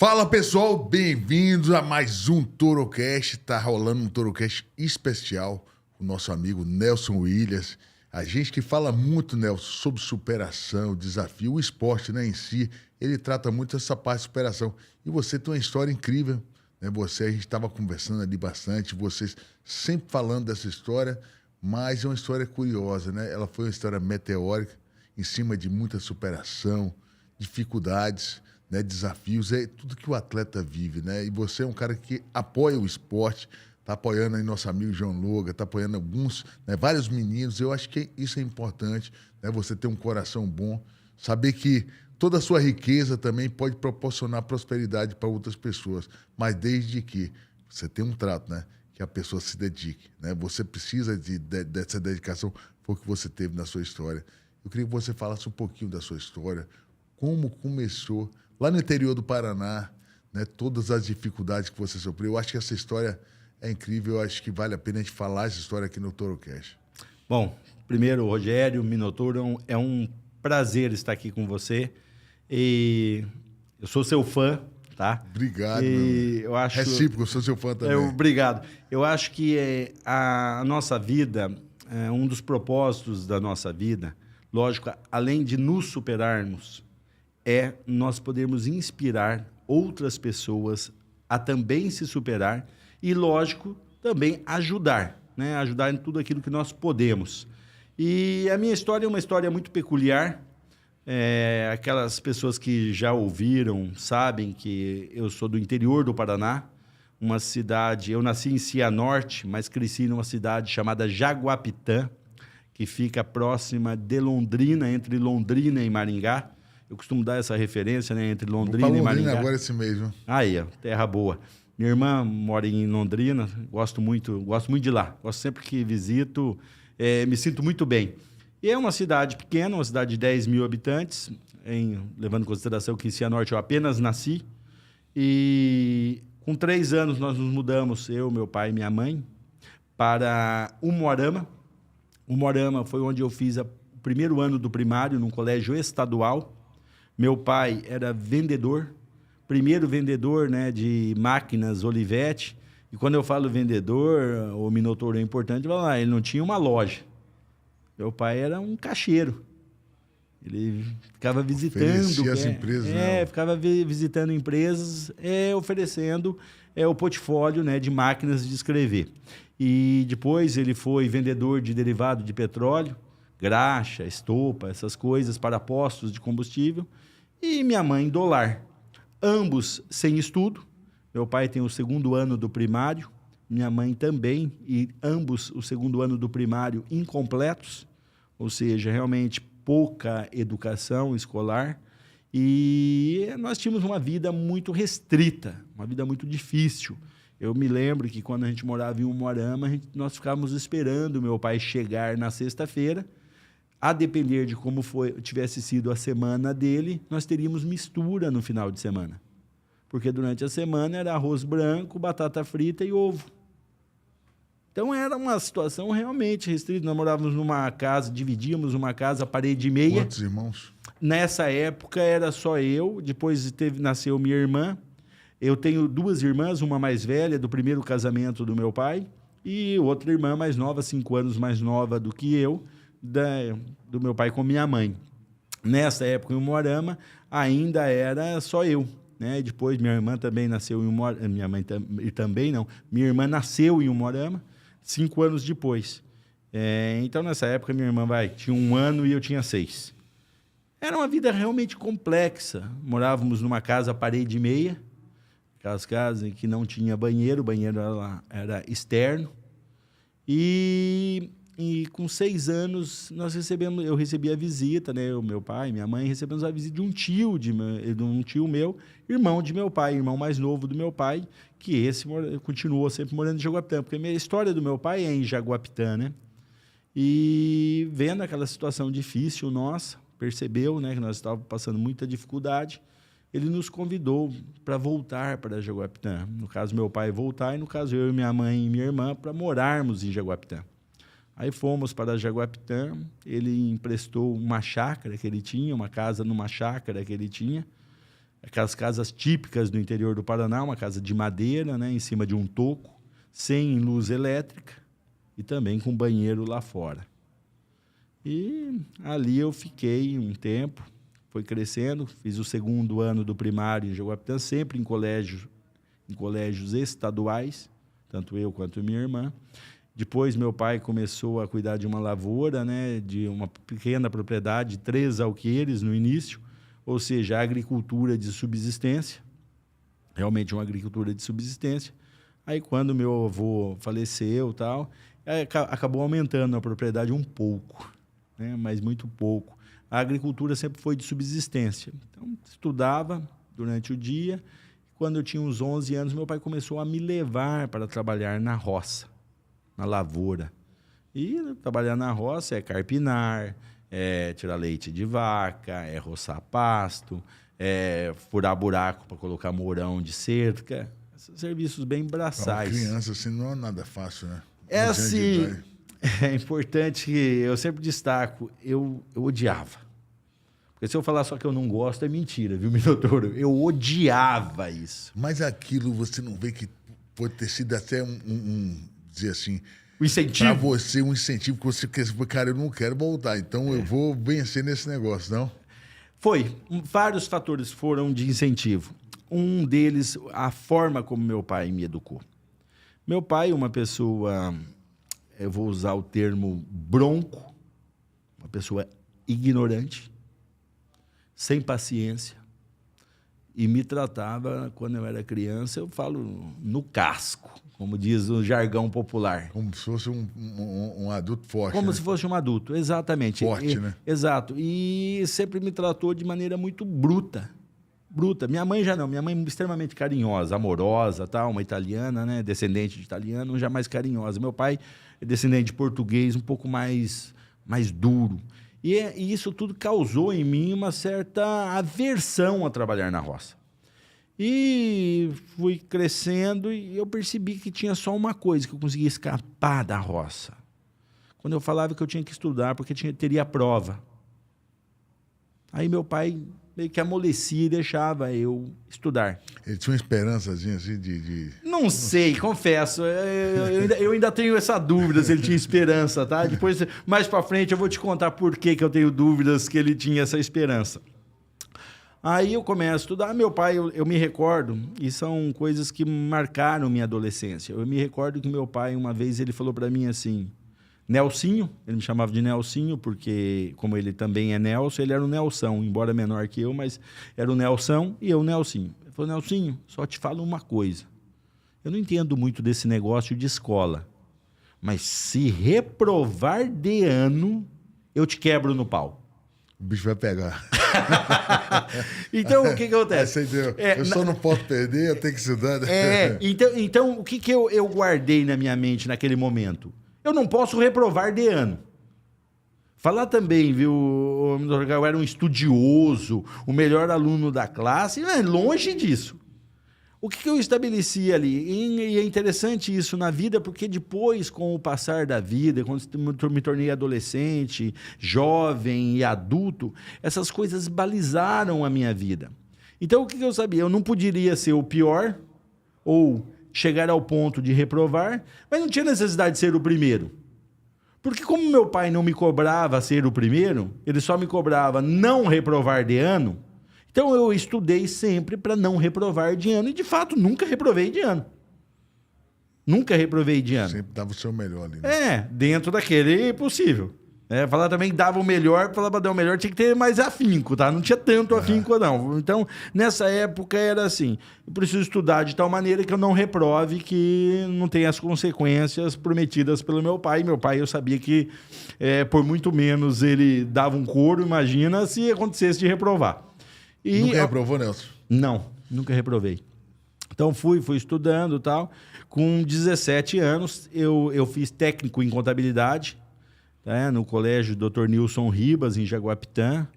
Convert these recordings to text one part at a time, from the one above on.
Fala pessoal, bem-vindos a mais um ToroCast. Tá rolando um ToroCast especial com o nosso amigo Nelson Williams. A gente que fala muito, Nelson, sobre superação, desafio, o esporte, né, em si, ele trata muito essa parte de superação. E você tem uma história incrível, né? A gente estava conversando ali bastante, vocês sempre falando dessa história, mas é uma história curiosa, né? Ela foi uma história meteórica, em cima de muita superação, dificuldades, né, desafios, é tudo que o atleta vive, né? E você é um cara que apoia o esporte, está apoiando aí nosso amigo João Loga, está apoiando alguns, né, vários meninos. Eu acho que isso é importante, né? Você ter um coração bom, saber que toda a sua riqueza também pode proporcionar prosperidade para outras pessoas, mas desde que você tenha um trato, né? Que a pessoa se dedique, né? Você precisa dessa dedicação, foi o que você teve na sua história. Eu queria que você falasse um pouquinho da sua história, como começou lá no interior do Paraná, né, todas as dificuldades que você sofreu. Eu acho que essa história é incrível, eu acho que vale a pena a gente falar essa história aqui no ToroCast. Bom, primeiro, Rogério, Minotouro, é um prazer estar aqui com você. E eu sou seu fã, tá? Obrigado, e eu acho recíproco, eu sou seu fã também. Obrigado. Eu acho que a nossa vida, um dos propósitos da nossa vida, lógico, além de nos superarmos, nós podermos inspirar outras pessoas a também se superar e, lógico, também ajudar, né? Ajudar em tudo aquilo que nós podemos. E a minha história é uma história muito peculiar. Aquelas pessoas que já ouviram sabem que eu sou do interior do Paraná, uma cidade... Eu nasci em Cianorte, mas cresci numa cidade chamada Jaguapitã, que fica próxima de Londrina, entre Londrina e Maringá. Eu costumo dar essa referência, né, entre Londrina e Maringá. Londrina agora esse mês, viu? Aí, ó, terra boa. Minha irmã mora em Londrina, gosto muito de lá. Gosto sempre que visito, me sinto muito bem. E é uma cidade pequena, uma cidade de 10 mil habitantes, levando em consideração que em Cianorte eu apenas nasci. E com 3 anos nós nos mudamos, eu, meu pai e minha mãe, para Umuarama. Umuarama foi onde eu fiz o primeiro ano do primário, num colégio estadual. Meu pai era vendedor, primeiro vendedor, né, de máquinas Olivetti. E quando eu falo vendedor, o Minotouro é importante, ele não tinha uma loja. Meu pai era um caixeiro. Ele ficava visitando... as empresas, né? Ficava visitando empresas, oferecendo o portfólio, né, de máquinas de escrever. E depois ele foi vendedor de derivado de petróleo, graxa, estopa, essas coisas para postos de combustível. E minha mãe do lar. Ambos sem estudo. Meu pai tem o 2º ano do primário, minha mãe também, e ambos o 2º ano do primário incompletos, ou seja, realmente pouca educação escolar. E nós tínhamos uma vida muito restrita, uma vida muito difícil. Eu me lembro que quando a gente morava em Umuarama, nós ficávamos esperando meu pai chegar na sexta-feira. A depender de como tivesse sido a semana dele, nós teríamos mistura no final de semana. Porque durante a semana era arroz branco, batata frita e ovo. Então era uma situação realmente restrita. Nós morávamos numa casa, dividíamos uma casa, parede e meia. Quantos irmãos? Nessa época era só eu, depois nasceu minha irmã. Eu tenho 2 irmãs, uma mais velha, do primeiro casamento do meu pai, e outra irmã mais nova, 5 anos mais nova do que eu, do meu pai com minha mãe. Nessa época, em Umuarama, ainda era só eu, né? Depois, minha irmã também nasceu em Umuarama. Minha mãe também não. Minha irmã nasceu em Umuarama 5 anos depois. Então, nessa época, minha irmã tinha 1 ano e eu tinha 6. Era uma vida realmente complexa. Morávamos numa casa parede e meia, aquelas casas em que não tinha banheiro, o banheiro era externo. E com 6 anos, eu recebi a visita, né? O meu pai, minha mãe, recebemos a visita de um tio meu, irmão de meu pai, irmão mais novo do meu pai, que esse continuou sempre morando em Jaguapitã, porque a minha história do meu pai é em Jaguapitã, né? E vendo aquela situação difícil nossa, percebeu, né, que nós estávamos passando muita dificuldade, ele nos convidou para voltar para Jaguapitã. No caso, meu pai voltar, e no caso, eu, minha mãe e minha irmã, para morarmos em Jaguapitã. Aí fomos para Jaguapitã, ele emprestou uma chácara que ele tinha, uma casa numa chácara que ele tinha, aquelas casas típicas do interior do Paraná, uma casa de madeira, né, em cima de um toco, sem luz elétrica e também com banheiro lá fora. E ali eu fiquei um tempo, foi crescendo, fiz o 2º ano do primário em Jaguapitã, sempre em colégios estaduais, tanto eu quanto minha irmã. Depois, meu pai começou a cuidar de uma lavoura, né, de uma pequena propriedade, 3 alqueires no início, ou seja, agricultura de subsistência, realmente uma agricultura de subsistência. Aí, quando meu avô faleceu, tal, acabou aumentando a propriedade um pouco, né, mas muito pouco. A agricultura sempre foi de subsistência. Então, estudava durante o dia. Quando eu tinha uns 11 anos, meu pai começou a me levar para trabalhar na roça, na lavoura. E trabalhar na roça é carpinar, é tirar leite de vaca, é roçar pasto, é furar buraco para colocar mourão de cerca. Esses serviços bem braçais. Para criança, assim, não é nada fácil, né? É assim, é importante que eu sempre destaco, eu odiava. Porque se eu falar só que eu não gosto, é mentira, viu, Minotouro? Eu odiava isso. Mas aquilo você não vê que pode ter sido até dizer assim... O incentivo? Para você, um incentivo que você quer... Cara, eu não quero voltar, então eu vou vencer nesse negócio, não? Foi. Vários fatores foram de incentivo. Um deles, a forma como meu pai me educou. Meu pai, uma pessoa, eu vou usar o termo bronco, uma pessoa ignorante, sem paciência, e me tratava, quando eu era criança, eu falo no casco, como diz o jargão popular. Como se fosse um adulto forte, Como né? se fosse um adulto, exatamente. Forte, né? Exato. E sempre me tratou de maneira muito bruta. Bruta. Minha mãe já não. Minha mãe extremamente carinhosa, amorosa, tal, uma italiana, né? Descendente de italiano, já mais carinhosa. Meu pai é descendente de português, um pouco mais duro. E isso tudo causou em mim uma certa aversão a trabalhar na roça. E fui crescendo e eu percebi que tinha só uma coisa, que eu conseguia escapar da roça. Quando eu falava que eu tinha que estudar, porque teria prova. Aí meu pai meio que amolecia e deixava eu estudar. Ele tinha uma esperançazinha assim Não sei, confesso. Eu ainda tenho essa dúvida se ele tinha esperança, tá? Depois, mais pra frente, eu vou te contar por que eu tenho dúvidas que ele tinha essa esperança. Aí eu começo a estudar. Meu pai, eu me recordo, e são coisas que marcaram minha adolescência. Eu me recordo que meu pai, uma vez, ele falou pra mim assim... Nelsinho, ele me chamava de Nelsinho, porque, como ele também é Nelson, ele era o Nelsão, embora menor que eu, mas era o Nelsão e eu o Nelsinho. Ele falou, Nelsinho, só te falo uma coisa. Eu não entendo muito desse negócio de escola, mas se reprovar de ano, eu te quebro no pau. O bicho vai pegar. Então, o que acontece? Eu só não posso perder, eu tenho que estudar. Então o que eu guardei na minha mente naquele momento? Eu não posso reprovar de ano. Falar também, viu, eu era um estudioso, o melhor aluno da classe, longe disso. O que eu estabeleci ali? E é interessante isso na vida, porque depois, com o passar da vida, quando me tornei adolescente, jovem e adulto, essas coisas balizaram a minha vida. Então, o que eu sabia? Eu não poderia ser o pior ou chegar ao ponto de reprovar, mas não tinha necessidade de ser o primeiro. Porque como meu pai não me cobrava ser o primeiro, ele só me cobrava não reprovar de ano, então eu estudei sempre para não reprovar de ano, e de fato nunca reprovei de ano. Nunca reprovei de ano. Sempre dava o seu melhor ali. Né? Dentro daquele possível. Falar também que dava o melhor, falar para dar o melhor tinha que ter mais afinco, tá? Não tinha tanto afinco, não. Então, nessa época era assim, eu preciso estudar de tal maneira que eu não reprove, que não tenha as consequências prometidas pelo meu pai. Meu pai, eu sabia que por muito menos ele dava um couro, imagina, se acontecesse de reprovar. Nunca reprovou, Nelson? Não, nunca reprovei. Então, fui estudando e tal. Com 17 anos, eu fiz técnico em contabilidade, no colégio Dr. Nilson Ribas, em Jaguapitã,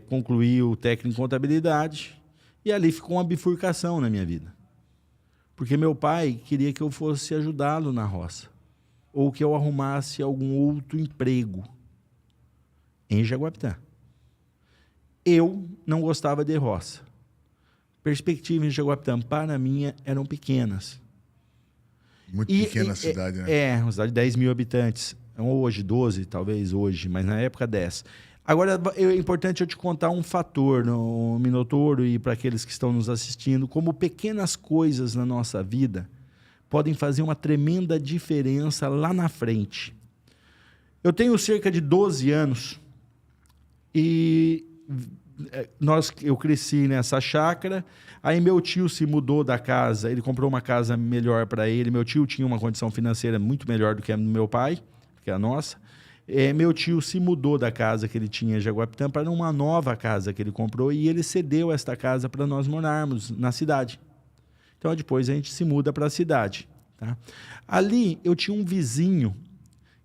concluí o técnico em contabilidade, e ali ficou uma bifurcação na minha vida. Porque meu pai queria que eu fosse ajudá-lo na roça, ou que eu arrumasse algum outro emprego em Jaguapitã. Eu não gostava de roça. Perspectivas em Jaguapitã, para mim, eram pequenas. Muito pequena a cidade, né? É, uma cidade de 10 mil habitantes. Hoje, 12, talvez hoje, mas na época 10. Agora, é importante eu te contar um fator, no Minotouro, e para aqueles que estão nos assistindo, como pequenas coisas na nossa vida podem fazer uma tremenda diferença lá na frente. Eu tenho cerca de 12 anos e eu cresci nessa chácara. Aí meu tio se mudou da casa, ele comprou uma casa melhor para ele. Meu tio tinha uma condição financeira muito melhor do que a do meu pai, que é a nossa. Meu tio se mudou da casa que ele tinha em Jaguapitã para uma nova casa que ele comprou e ele cedeu esta casa para nós morarmos na cidade. Então depois a gente se muda para a cidade. Tá? Ali eu tinha um vizinho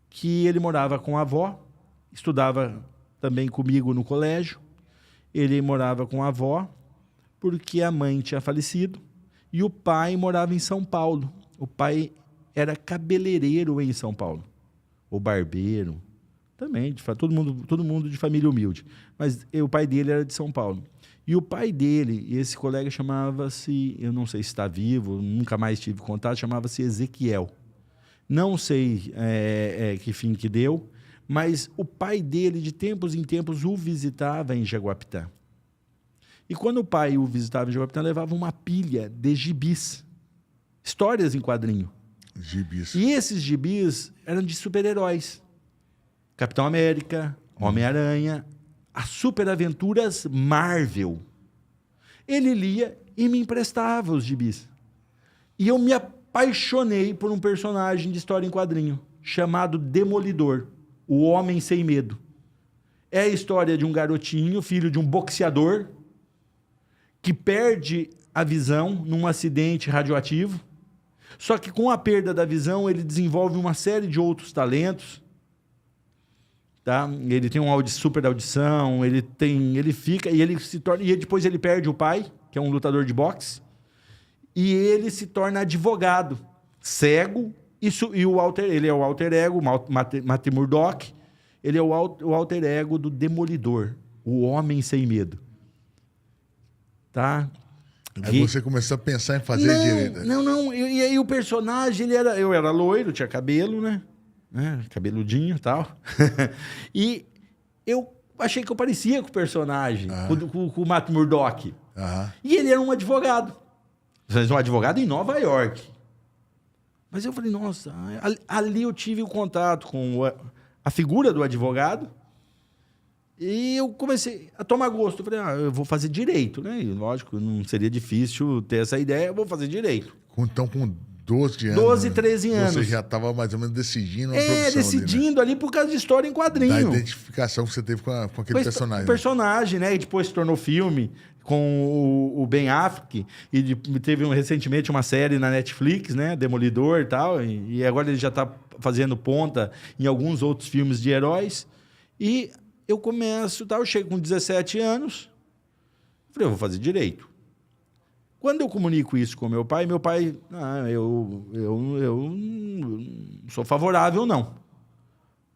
que ele morava com a avó, estudava também comigo no colégio. Ele morava com a avó, porque a mãe tinha falecido, e o pai morava em São Paulo. O pai era cabeleireiro em São Paulo, ou barbeiro, também, todo mundo de família humilde. Mas o pai dele era de São Paulo. E o pai dele, esse colega chamava-se, eu não sei se está vivo, nunca mais tive contato, chamava-se Ezequiel. Não sei que fim que deu, mas o pai dele, de tempos em tempos, o visitava em Jaguapitã. E quando o pai o visitava em Jaguapitã, levava uma pilha de gibis, histórias em quadrinho. Gibis. E esses gibis eram de super-heróis. Capitão América, Homem-Aranha, as super-aventuras Marvel. Ele lia e me emprestava os gibis. E eu me apaixonei por um personagem de história em quadrinho, chamado Demolidor, o Homem Sem Medo. É a história de um garotinho, filho de um boxeador, que perde a visão num acidente radioativo. Só que com a perda da visão, ele desenvolve uma série de outros talentos. Tá? Ele tem uma super audição, ele fica e ele se torna, e depois ele perde o pai, que é um lutador de boxe, e ele se torna advogado, cego, e ele é o alter ego, Matt Murdock, ele é o alter ego do Demolidor, o Homem Sem Medo. Tá? Aí você começou a pensar em fazer direito. Não. E aí o personagem, eu era loiro, tinha cabelo, né? Cabeludinho e tal. E eu achei que eu parecia com o personagem, com o Matt Murdock. E ele era um advogado. Um advogado em Nova York. Mas eu falei, nossa, ali eu tive o contato com a figura do advogado. E eu comecei a tomar gosto. Eu falei, eu vou fazer direito, né? E, lógico, não seria difícil ter essa ideia, eu vou fazer direito. Então, com 12 anos. 12, 13 anos. Você já estava mais ou menos decidindo a profissão. Decidindo ali por causa de história em quadrinho. Da identificação que você teve com aquele personagem. O personagem, né? E depois se tornou filme com o Ben Affleck. E teve recentemente uma série na Netflix, né? Demolidor e tal. E agora ele já está fazendo ponta em alguns outros filmes de heróis. E eu eu chego com 17 anos. Falei, eu vou fazer direito. Quando eu comunico isso com meu pai, eu não sou favorável, não.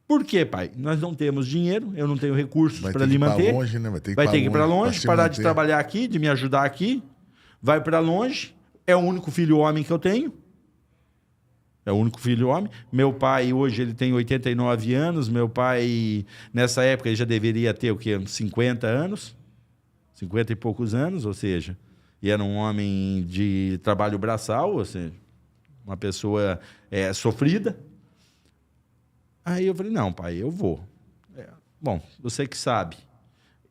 Por quê, pai? Nós não temos dinheiro, eu não tenho recursos para lhe manter. Longe, né? Vai ter que ir para longe, parar de trabalhar aqui, de me ajudar aqui. Vai para longe. É o único filho homem que eu tenho. É o único filho homem. Meu pai, hoje, ele tem 89 anos. Meu pai, nessa época, ele já deveria ter, uns 50 anos. 50 e poucos anos, ou seja... E era um homem de trabalho braçal, ou seja, uma pessoa sofrida. Aí eu falei, não, pai, eu vou. Bom, você que sabe,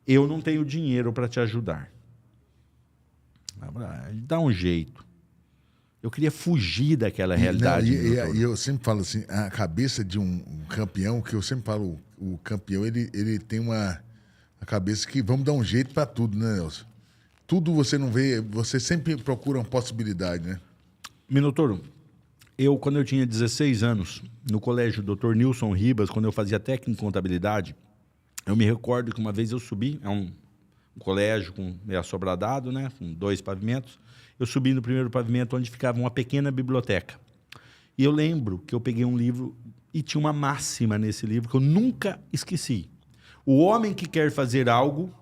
eu não tenho dinheiro para te ajudar. Dá um jeito. Eu queria fugir daquela realidade. E eu sempre falo assim, a cabeça de um campeão, que eu sempre falo, o campeão, ele tem a cabeça que vamos dar um jeito para tudo, né, Nelson? Tudo você não vê, você sempre procura uma possibilidade, né? Minotouro, quando eu tinha 16 anos, no colégio Dr. Nilson Ribas, quando eu fazia técnica em contabilidade, eu me recordo que uma vez eu subi, um colégio meio assobradado, né, com 2 pavimentos, eu subi no primeiro pavimento onde ficava uma pequena biblioteca. E eu lembro que eu peguei um livro e tinha uma máxima nesse livro que eu nunca esqueci. O homem que quer fazer algo,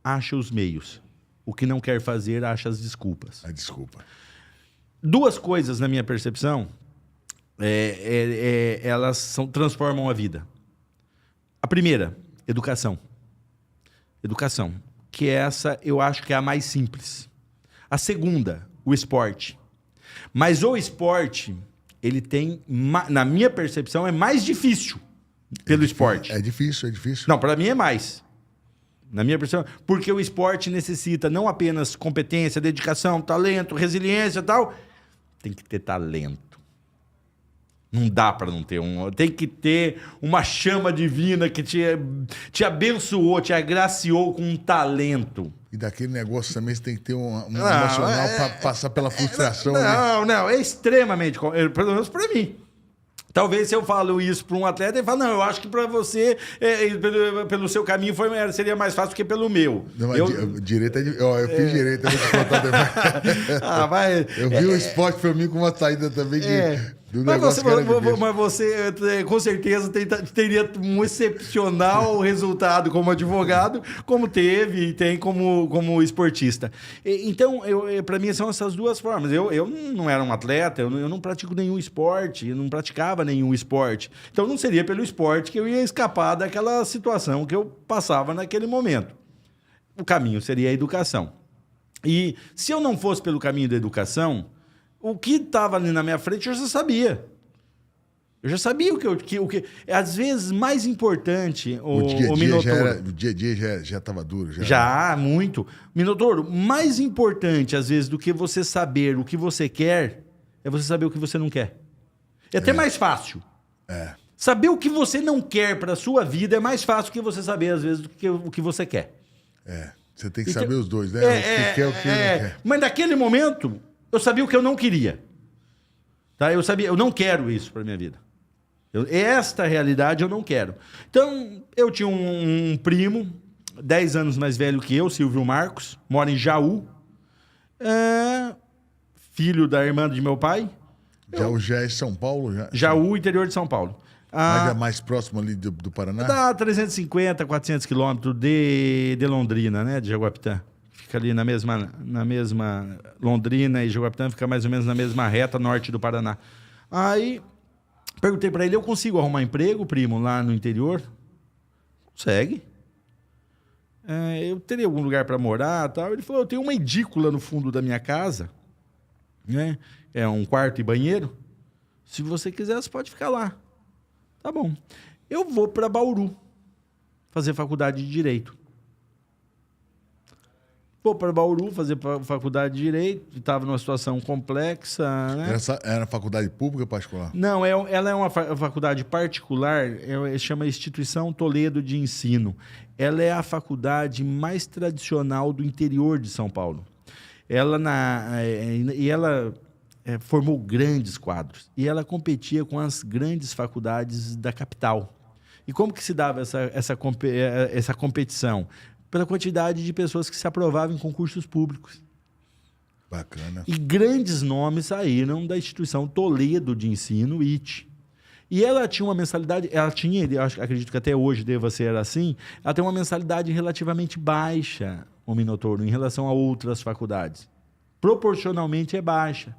acha os meios. O que não quer fazer, acha as desculpas. Ah, desculpa. Duas coisas, na minha percepção, elas transformam a vida. A primeira, educação. Educação, que essa eu acho que é a mais simples. A segunda, o esporte. Mas o esporte, ele tem, na minha percepção, é mais difícil pelo esporte. É difícil. Não, para mim é mais. Na minha percepção, porque o esporte necessita não apenas competência, dedicação, talento, resiliência e tal, tem que ter talento. Não dá para não ter um. Tem que ter uma chama divina que te abençoou, te agraciou com um talento. E daquele negócio também você tem que ter um emocional para passar pela frustração. Não, é extremamente. Pelo menos para mim. Talvez se eu falo isso para um atleta, ele fala, não, eu acho que para você, pelo seu caminho, seria mais fácil que pelo meu. Não, direito eu fiz direito, eu vou te contar depois. Eu vi o esporte para mim com uma saída também do negócio mas você, com certeza, teria um excepcional resultado como advogado, como teve e tem como esportista. Então, para mim, são essas duas formas. Eu não era um atleta, eu não pratico nenhum esporte, eu não praticava nenhum esporte. Então, não seria pelo esporte que eu ia escapar daquela situação que eu passava naquele momento. O caminho seria a educação. E se eu não fosse pelo caminho da educação, o que estava ali na minha frente eu já sabia. Eu já sabia o que às vezes mais importante o Minotouro. O dia a dia já estava duro. Já, muito. Minotouro, mais importante às vezes do que você saber o que você quer é você saber o que você não quer. É até mais fácil. Saber o que você não quer para a sua vida é mais fácil que você saber às vezes do que o que você quer. Você tem que saber os dois, né? O que quer, o que não quer. Mas naquele momento eu sabia o que eu não queria. Tá? Eu não quero isso para minha vida. Esta realidade eu não quero. Então, eu tinha um primo, 10 anos mais velho que eu, Silvio Marcos, mora em Jaú. Filho da irmã de meu pai. Jaú já é São Paulo? Jaú, interior de São Paulo. Mas é mais próximo ali do Paraná? Dá 350, 400 quilômetros de Londrina, né? De Jaguapitã. Fica ali na mesma Londrina e Jaguapitã, fica mais ou menos na mesma reta norte do Paraná. Aí, perguntei para ele, eu consigo arrumar emprego, primo, lá no interior? Consegue. Eu teria algum lugar para morar e tal. Ele falou, eu tenho uma edícula no fundo da minha casa, né? É um quarto e banheiro. Se você quiser, você pode ficar lá. Tá bom. Eu vou para Bauru fazer faculdade de Direito. Vou para Bauru fazer faculdade de Direito, estava numa situação complexa. Né? Era faculdade pública ou particular? Não, ela é uma faculdade particular, chama Instituição Toledo de Ensino. Ela é a faculdade mais tradicional do interior de São Paulo. Ela formou grandes quadros e ela competia com as grandes faculdades da capital. E como que se dava essa competição? Pela quantidade de pessoas que se aprovavam em concursos públicos. Bacana. E grandes nomes saíram da Instituição Toledo de Ensino, IT. E ela tinha uma mensalidade, acredito que até hoje deva ser assim, ela tem uma mensalidade relativamente baixa, o Minotouro, em relação a outras faculdades. Proporcionalmente é baixa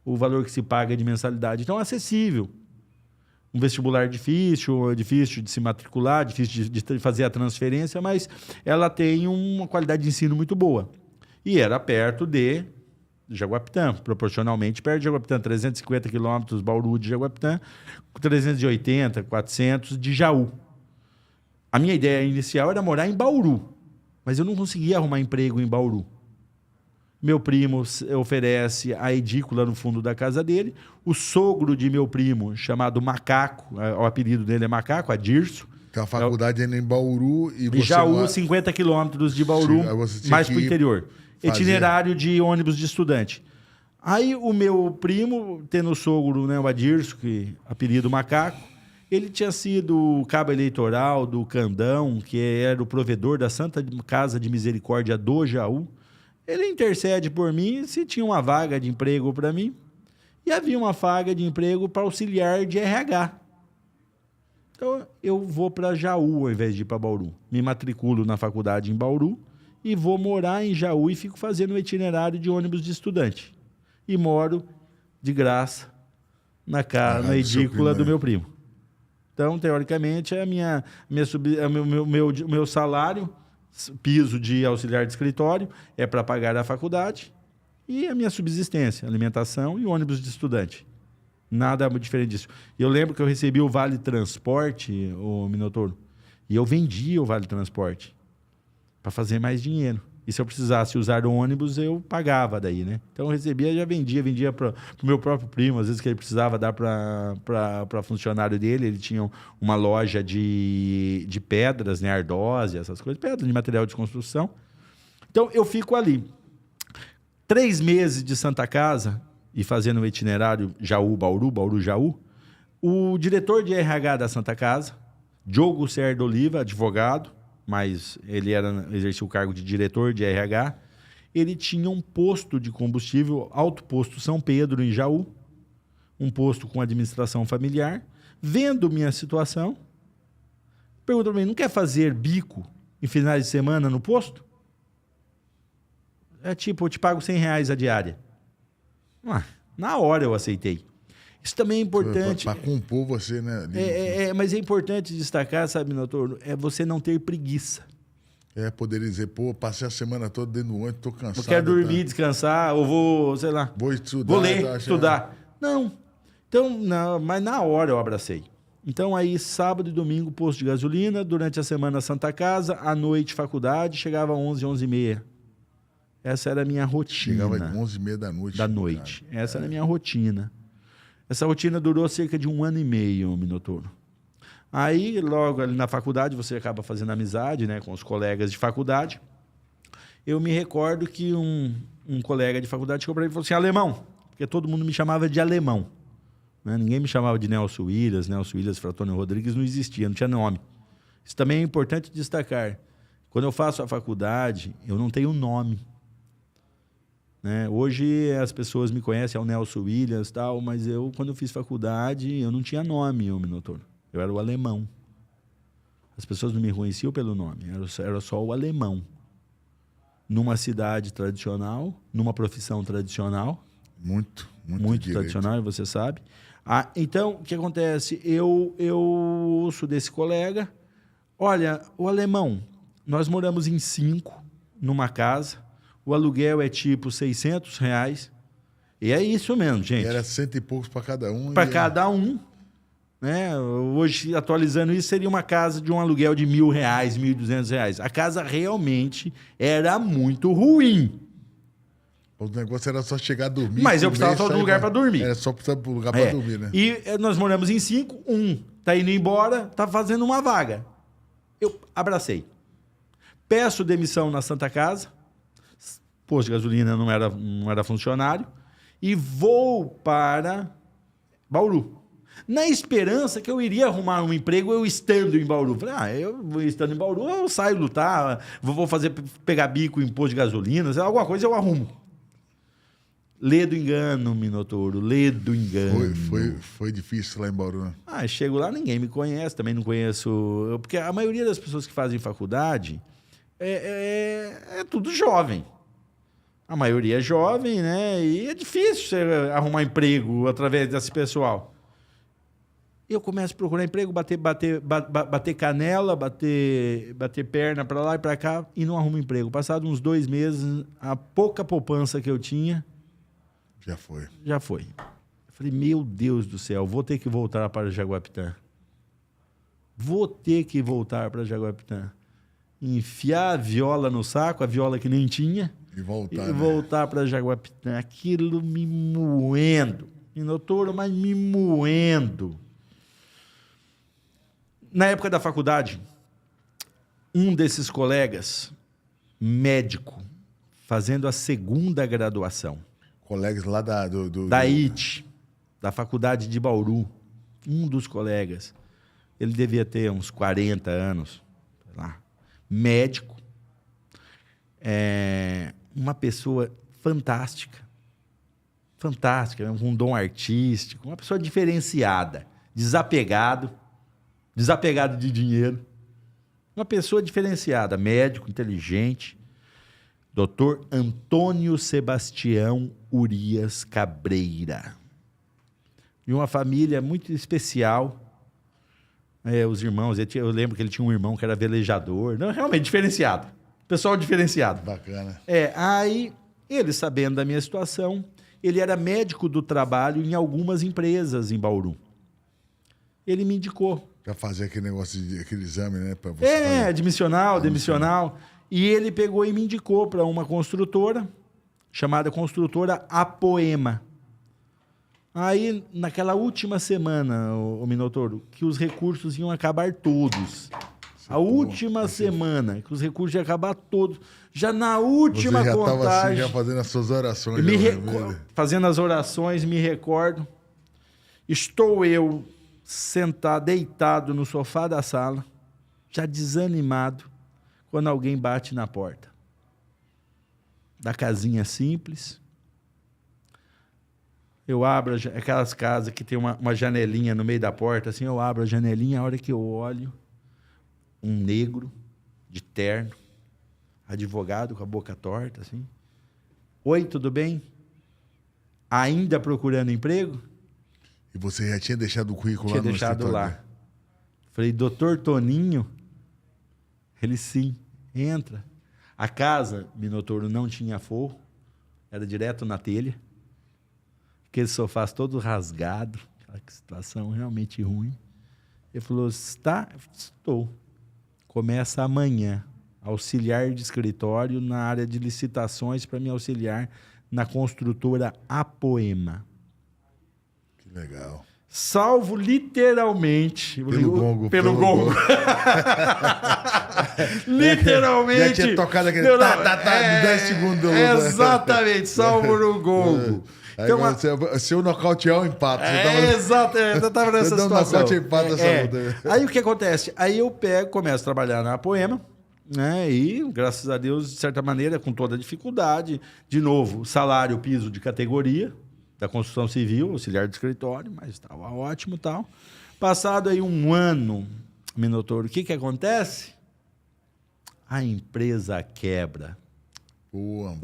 o valor que se paga de mensalidade. Então é acessível. Um vestibular difícil de se matricular, difícil de fazer a transferência, mas ela tem uma qualidade de ensino muito boa. E era perto de Jaguapitã, proporcionalmente perto de Jaguapitã, 350 quilômetros, Bauru de Jaguapitã, 380, 400 de Jaú. A minha ideia inicial era morar em Bauru, mas eu não conseguia arrumar emprego em Bauru. Meu primo oferece a edícula no fundo da casa dele. O sogro de meu primo, chamado Macaco, o apelido dele é Macaco, Adirso. Então a faculdade é em Bauru e você... Jaú, 50 quilômetros de Bauru, mais para o interior. Itinerário de ônibus de estudante. Aí o meu primo, tendo o sogro, né, o Adirso, que apelido Macaco, ele tinha sido cabo eleitoral do Candão, que era o provedor da Santa Casa de Misericórdia do Jaú. Ele intercede por mim se tinha uma vaga de emprego para mim. E havia uma vaga de emprego para auxiliar de RH. Então, eu vou para Jaú ao invés de ir para Bauru. Me matriculo na faculdade em Bauru e vou morar em Jaú e fico fazendo o itinerário de ônibus de estudante. E moro de graça na edícula do meu primo. Então, teoricamente, o meu salário, piso de auxiliar de escritório, é para pagar a faculdade e a minha subsistência, alimentação e ônibus de estudante. Nada diferente disso. Eu lembro que eu recebi o Vale Transporte, o Minotouro, e eu vendia o Vale Transporte para fazer mais dinheiro. E se eu precisasse usar o ônibus, eu pagava daí, né? Então eu recebia, já vendia para o meu próprio primo, às vezes que ele precisava dar para funcionário dele. Ele tinha uma loja de pedras, né? Ardósia, essas coisas, pedras de material de construção. Então eu fico ali. 3 meses de Santa Casa e fazendo o itinerário Jaú-Bauru, Bauru-Jaú, o diretor de RH da Santa Casa, Diogo Serra Oliva, advogado, mas ele exercia o cargo de diretor de RH, ele tinha um posto de combustível, Alto Posto São Pedro, em Jaú, um posto com administração familiar, vendo minha situação, perguntou para mim, não quer fazer bico em finais de semana no posto? É tipo, eu te pago R$100 a diária. Na hora eu aceitei. Isso também é importante. Para compor você, né? Mas é importante destacar, sabe, Minotouro, é você não ter preguiça. Poder dizer, pô, passei a semana toda dentro do ônibus, tô cansado. Eu quero dormir, descansar, ou vou, sei lá. Vou estudar. Vou ler, estudar. Não. Então, não, mas na hora eu abracei. Então, aí, sábado e domingo, posto de gasolina, durante a semana Santa Casa, à noite faculdade, chegava às 11, 11h30. Essa era a minha rotina. Chegava às 11h30 da noite. Da noite. Essa era a minha rotina. Essa rotina durou cerca de 1 ano e meio, Minotouro. Aí, logo ali na faculdade, você acaba fazendo amizade, né, com os colegas de faculdade. Eu me recordo que um colega de faculdade chegou para mim e falou assim, alemão, porque todo mundo me chamava de alemão. Né? Ninguém me chamava de Nelson Williams, Fratônio Rodrigues, não existia, não tinha nome. Isso também é importante destacar. Quando eu faço a faculdade, eu não tenho nome. Né? Hoje as pessoas me conhecem, é o Nelson Williams e tal, mas quando eu fiz faculdade, eu não tinha nome, Minotouro. Eu era o alemão. As pessoas não me reconheciam pelo nome, era só o alemão. Numa cidade tradicional, numa profissão tradicional. Muito tradicional, você sabe. Então, o que acontece? Eu ouço desse colega, olha, o alemão, nós moramos em 5, numa casa. O aluguel é tipo R$600. E é isso mesmo, gente. Era 100 e poucos para cada um. Para cada um. Né? Hoje, atualizando isso, seria uma casa de um aluguel de R$1.000, R$1.200. A casa realmente era muito ruim. O negócio era só chegar a dormir. Mas eu precisava só de um lugar para dormir. Era só precisar de um lugar para dormir, né? E nós moramos em 5, tá indo embora, tá fazendo uma vaga. Eu abracei. Peço demissão na Santa Casa. Posto de gasolina não era funcionário, e vou para Bauru. Na esperança que eu iria arrumar um emprego eu estando em Bauru. Falei, eu estando em Bauru, eu saio lutar, vou pegar bico em posto de gasolina, alguma coisa eu arrumo. Lê do engano, Minotouro, lê do engano. Foi difícil lá em Bauru, né? Chego lá, ninguém me conhece, também não conheço... Porque a maioria das pessoas que fazem faculdade é tudo jovem. A maioria é jovem, né? E é difícil você arrumar emprego através desse pessoal. Eu começo a procurar emprego, bater canela, bater perna para lá e para cá e não arrumo emprego. Passado uns 2 meses, a pouca poupança que eu tinha... Já foi. Eu falei, meu Deus do céu, vou ter que voltar para Jaguapitã. Enfiar a viola no saco, a viola que nem tinha... E voltar para Jaguapitã. Aquilo me moendo. Minotouro, mas me moendo. Na época da faculdade, um desses colegas, médico, fazendo a 2ª graduação. Colegas lá da IT, da faculdade de Bauru. Um dos colegas. Ele devia ter uns 40 anos. Sei lá. Médico. Uma pessoa fantástica, com um dom artístico, uma pessoa diferenciada, desapegado de dinheiro, uma pessoa diferenciada, médico, inteligente, Dr. Antônio Sebastião Urias Cabreira. De uma família muito especial. Os irmãos, eu lembro que ele tinha um irmão que era velejador. Não, realmente diferenciado. Pessoal diferenciado. Bacana. Aí, ele sabendo da minha situação, ele era médico do trabalho em algumas empresas em Bauru. Ele me indicou. Pra fazer aquele negócio, aquele exame, né? Pra você fazer. Admissional, demissional. E ele pegou e me indicou para uma construtora, chamada Construtora Apoema. Aí, naquela última semana, o Minotouro, que os recursos iam acabar todos. A última semana, que os recursos iam acabar todos. Já na última Você já contagem... estava assim, já fazendo as suas orações. Fazendo as orações, me recordo. Estou eu sentado, deitado no sofá da sala, já desanimado, quando alguém bate na porta. Da casinha simples. Eu abro aquelas casas que tem uma janelinha no meio da porta, assim, eu abro a janelinha, a hora que eu olho, um negro, de terno, advogado com a boca torta, assim. Oi, tudo bem? Ainda procurando emprego? E você já tinha deixado o currículo lá no escritório? Tinha deixado lá. Falei, doutor Toninho? Ele, sim, entra. A casa, Minotouro, não tinha forro, era direto na telha. Aqueles sofás todos rasgados, aquela situação realmente ruim. Ele falou, está? Estou. Começa amanhã, auxiliar de escritório na área de licitações para me auxiliar na construtora Apoema. Que legal. Salvo literalmente... Pelo gongo. Pelo gongo. Literalmente. Já tinha tocado aquele... de 10 segundos. Exatamente, salvo no gongo. Aí então, se eu nocautear, eu empato. Exato, eu estava nessa situação. Nocaute, empata essa luta. Aí o que acontece? Aí eu começo a trabalhar na Apoema, né? E, graças a Deus, de certa maneira, com toda a dificuldade, de novo, salário, piso de categoria, da construção civil, auxiliar de escritório, mas estava ótimo e tal. Passado aí um ano, Minotouro, o que acontece? A empresa quebra. Pô,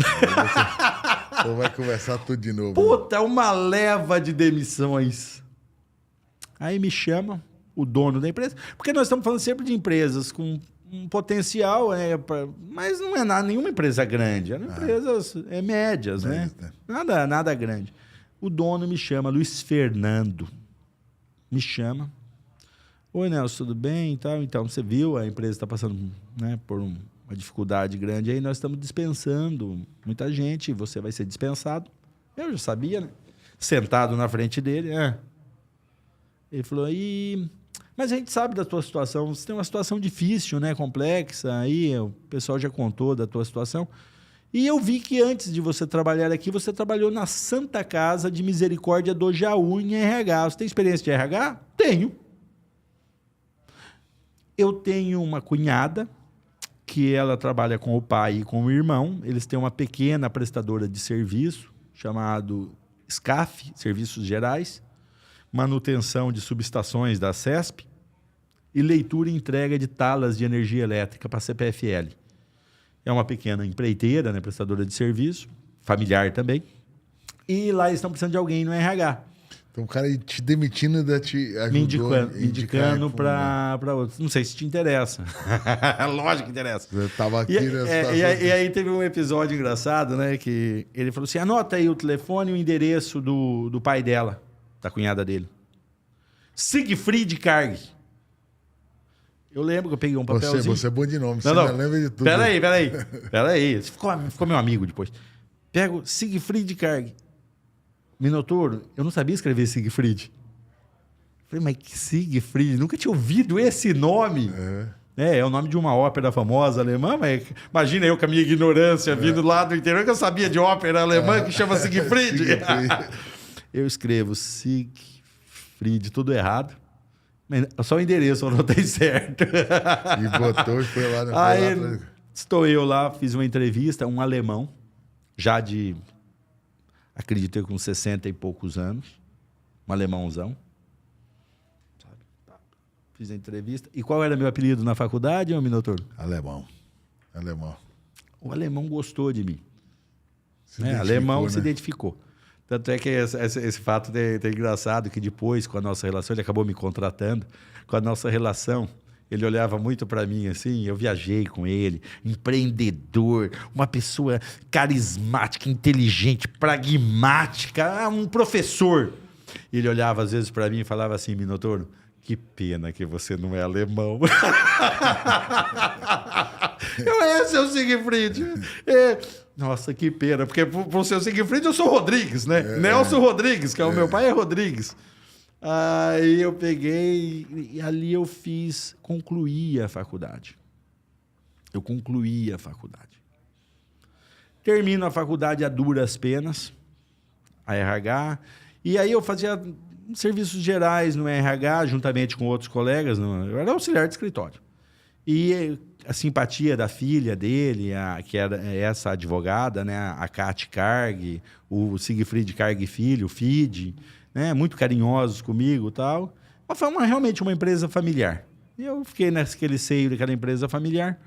vai conversar tudo de novo. Puta, uma leva de demissões. Aí me chama o dono da empresa, porque nós estamos falando sempre de empresas com um potencial, mas não é nenhuma empresa grande, eram empresas médias, né? Nada grande. O dono me chama, Luiz Fernando, me chama. Oi, Nelson, tudo bem? Então, você viu, a empresa está passando, né, por uma dificuldade grande aí, nós estamos dispensando muita gente, você vai ser dispensado. Eu já sabia, né? Sentado na frente dele, Ele falou, mas a gente sabe da tua situação, você tem uma situação difícil, né, complexa, aí o pessoal já contou da tua situação. E eu vi que antes de você trabalhar aqui, você trabalhou na Santa Casa de Misericórdia do Jaú, em RH. Você tem experiência de RH? Tenho. Eu tenho uma cunhada, que ela trabalha com o pai e com o irmão. Eles têm uma pequena prestadora de serviço, chamado SCAF, Serviços Gerais, manutenção de subestações da CESP e leitura e entrega de talas de energia elétrica para a CPFL. É uma pequena empreiteira, né, prestadora de serviço, familiar também. E lá eles estão precisando de alguém no RH. Então o cara te demitindo ainda te ajudou. Me indicando para outros. Não sei se te interessa. Lógico que interessa. Eu estava aqui e aí teve um episódio engraçado, né? Que ele falou assim, anota aí o telefone e o endereço do pai dela, da cunhada dele. Siegfried Karg. Eu lembro que eu peguei um papelzinho. Você é bom de nome, você não lembra de tudo. Peraí. Você ficou meu amigo depois. Pego Siegfried Karg. Minotouro, eu não sabia escrever Siegfried. Falei, mas que Siegfried? Nunca tinha ouvido esse nome. É o nome de uma ópera famosa alemã, mas imagina eu com a minha ignorância vindo lá do interior, que eu sabia de ópera alemã que chama Siegfried. Eu escrevo Siegfried, tudo errado. Só o endereço eu anotei certo. E botou e foi lá. Aí estou eu lá, fiz uma entrevista, um alemão, já de, acredito eu, com 60 e poucos anos, um alemãozão. Fiz a entrevista. E qual era meu apelido na faculdade, ô Minotouro? Alemão. o alemão gostou de mim. Se Alemão se né? identificou. Tanto é que esse fato é engraçado, que depois, com a nossa relação, ele acabou me contratando. Com a nossa relação, ele olhava muito para mim assim, eu viajei com ele, empreendedor, uma pessoa carismática, inteligente, pragmática, um professor. Ele olhava às vezes para mim e falava assim: Minotouro, que pena que você não é alemão. Seu Siegfried. Nossa, que pena, porque pro seu Siegfried eu sou Rodrigues, né? Nelson Rodrigues, que é o meu pai é Rodrigues. Aí eu peguei e ali eu concluí a faculdade. Eu concluí a faculdade. Termino a faculdade a duras penas, a RH, e aí eu fazia serviços gerais no RH, juntamente com outros colegas, eu era auxiliar de escritório. E a simpatia da filha dele, que era essa advogada, né, a Kate Karg, o Siegfried Karg Filho, o FID, né, muito carinhosos comigo e tal. Mas foi realmente uma empresa familiar. E eu fiquei naquele seio daquela empresa familiar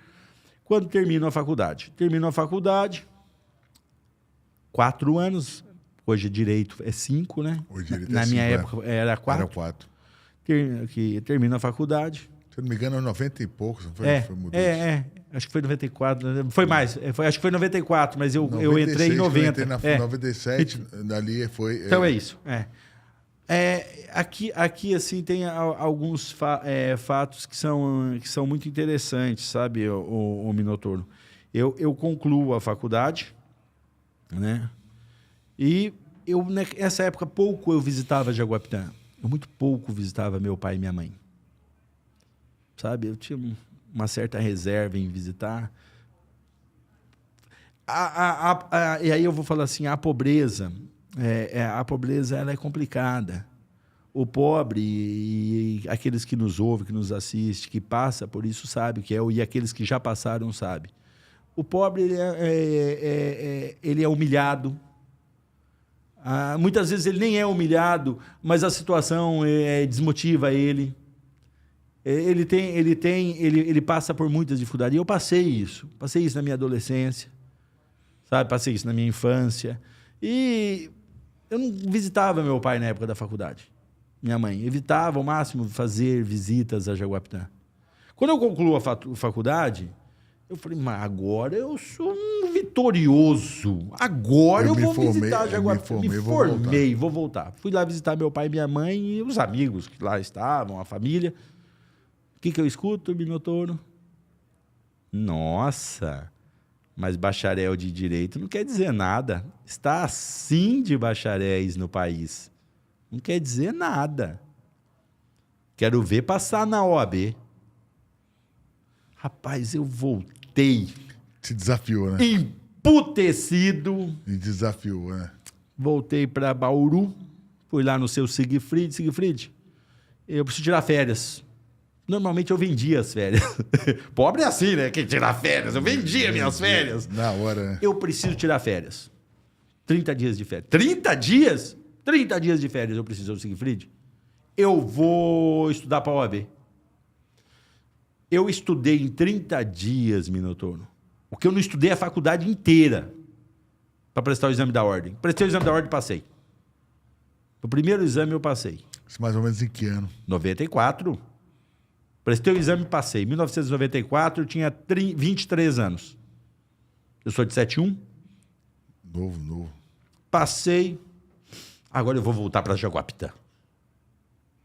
quando termino a faculdade. Termino a faculdade, 4 anos, hoje direito é 5, né? Hoje direito Na é minha 5, época era 4. Era 4. Termino a faculdade. Se eu não me engano, é 90 e poucos, não foi? Foi Acho que foi 94. Foi mais. Acho que foi 94, mas eu entrei em 90. Eu entrei na 97, ali foi... Então é isso. Aqui assim, tem alguns fatos que são muito interessantes, sabe, o Minotouro. Eu concluo a faculdade, né? E nessa época, pouco eu visitava Jaguapitã. Eu muito pouco visitava meu pai e minha mãe. Sabe, eu tinha uma certa reserva em visitar. E aí eu vou falar assim, a pobreza ela é complicada. O pobre e aqueles que nos ouvem, que nos assistem, que passa por isso, sabe o que é, e aqueles que já passaram, sabe. O pobre, ele é humilhado. Muitas vezes ele nem é humilhado, mas a situação desmotiva ele. Ele passa por muitas dificuldades. E eu passei isso na minha adolescência, sabe? Passei isso na minha infância. E eu não visitava meu pai na época da faculdade, minha mãe. Evitava ao máximo fazer visitas a Jaguapitã. Quando eu concluo a faculdade, eu falei, mas agora eu sou um vitorioso. Agora eu vou visitar Jaguapitã. Me formei, vou voltar. Fui lá visitar meu pai e minha mãe e os amigos que lá estavam, a família. O que eu escuto, Minotouro? Nossa, mas bacharel de direito não quer dizer nada. Está assim de bacharéis no país. Não quer dizer nada. Quero ver passar na OAB. Rapaz, eu voltei. Te desafiou, né? Emputecido. Me desafiou, né? Voltei para Bauru. Fui lá no seu Siegfried. Siegfried, eu preciso tirar férias. Normalmente eu vendia as férias. Pobre é assim, né? Quem tirar férias? Eu vendia minhas férias. Na hora, né? Eu preciso tirar férias. 30 dias de férias. 30 dias? 30 dias de férias eu preciso, Siegfried. Eu vou estudar para a OAB. Eu estudei em 30 dias, Minotouro. O que eu não estudei é a faculdade inteira para prestar o exame da ordem. Prestei o exame da ordem e passei. O primeiro exame eu passei. Isso mais ou menos em que ano? 94. Prestei o exame e passei. Em 1994, eu tinha 23 anos. Eu sou de 71. Novo. Passei. Agora eu vou voltar para Jaguapitã.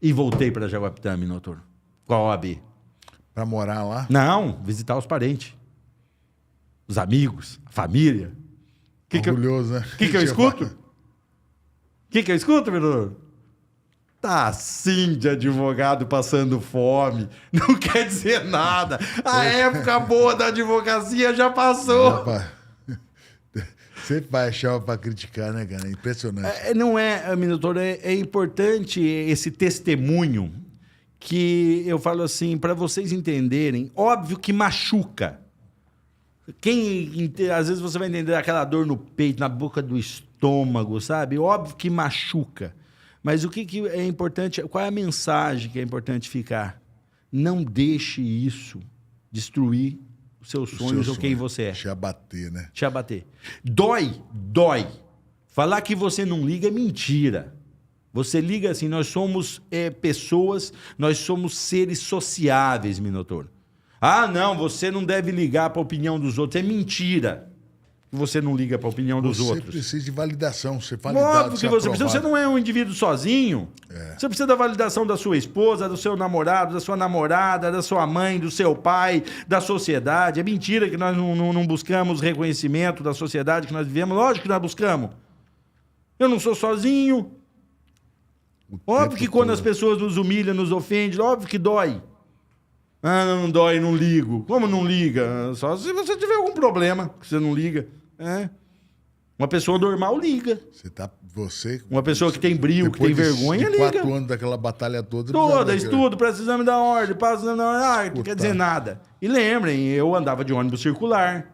E voltei para Jaguapitã, Minotouro. Com a OAB. Para morar lá? Não, visitar os parentes. Os amigos, a família. Orgulhoso, né? O que eu escuto? O que eu escuto, Minotouro? Tá assim de advogado passando fome. Não quer dizer nada. A época boa da advocacia já passou. Sempre vai achar para criticar, né, cara? É impressionante. Não é, Minotouro, é importante esse testemunho que eu falo assim, para vocês entenderem, óbvio que machuca. Às vezes você vai entender aquela dor no peito, na boca do estômago, sabe? Óbvio que machuca. Mas o que é importante, qual é a mensagem que é importante ficar? Não deixe isso destruir os seus sonhos ou quem você é. Te abater, né? Te abater. Dói. Falar que você não liga é mentira. Você liga assim, nós somos pessoas, nós somos seres sociáveis, Minotauro. Ah, não, você não deve ligar para a opinião dos outros. É mentira que você não liga para a opinião dos outros. Você precisa de validação, você Óbvio que você precisa. Você não é um indivíduo sozinho. Você precisa da validação da sua esposa, do seu namorado, da sua namorada, da sua mãe, do seu pai, da sociedade. É mentira que nós não buscamos reconhecimento da sociedade que nós vivemos. Lógico que nós buscamos. Eu não sou sozinho. Óbvio que quando as pessoas nos humilham, nos ofendem, óbvio que dói. Ah, não dói, não ligo. Como não liga? Só se você tiver algum problema que você não liga. Uma pessoa normal liga. Uma pessoa que tem brio, que tem vergonha, liga. 4 anos daquela batalha toda. Estudo, presta exame da ordem, passa exame da ordem. Não quer dizer nada. E lembrem, eu andava de ônibus circular.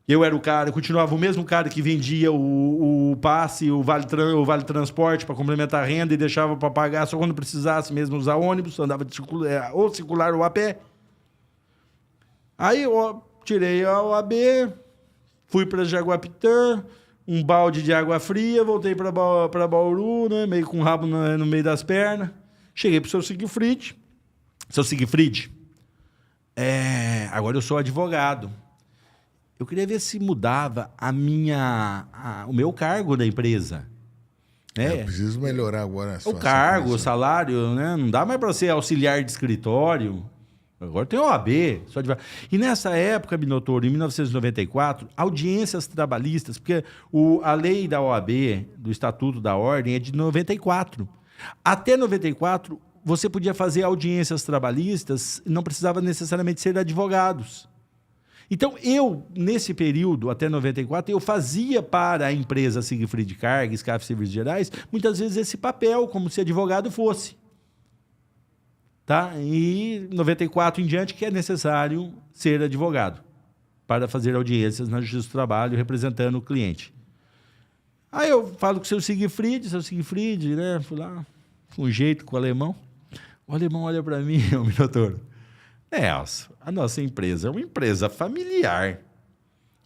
Eu era o cara, eu continuava o mesmo cara que vendia o passe, o vale transporte para complementar a renda e deixava para pagar só quando precisasse mesmo usar ônibus, andava de circular ou a pé. Aí eu tirei a OAB, fui para Jaguapitã, um balde de água fria, voltei para Bauru, né, meio com o rabo no meio das pernas. Cheguei pro seu Siegfried. Seu Siegfried, agora eu sou advogado. Eu queria ver se mudava o meu cargo da empresa. Eu preciso melhorar agora a situação. O cargo, o salário, né? Não dá mais para ser auxiliar de escritório. Agora tem OAB. E nessa época, Minotauro, em 1994, audiências trabalhistas, porque a lei da OAB, do Estatuto da Ordem, é de 94. Até 94, você podia fazer audiências trabalhistas e não precisava necessariamente ser advogados. Então, nesse período, até 94, eu fazia para a empresa Siegfried Carga, SCAF Serviços Gerais, muitas vezes esse papel, como se advogado fosse. Tá? E 94 em diante que é necessário ser advogado para fazer audiências na Justiça do Trabalho representando o cliente. Aí eu falo com o seu Siegfried, né? Fui lá, com um jeito com o alemão. O alemão olha para mim, o Minotauro. Nelson, a nossa empresa é uma empresa familiar.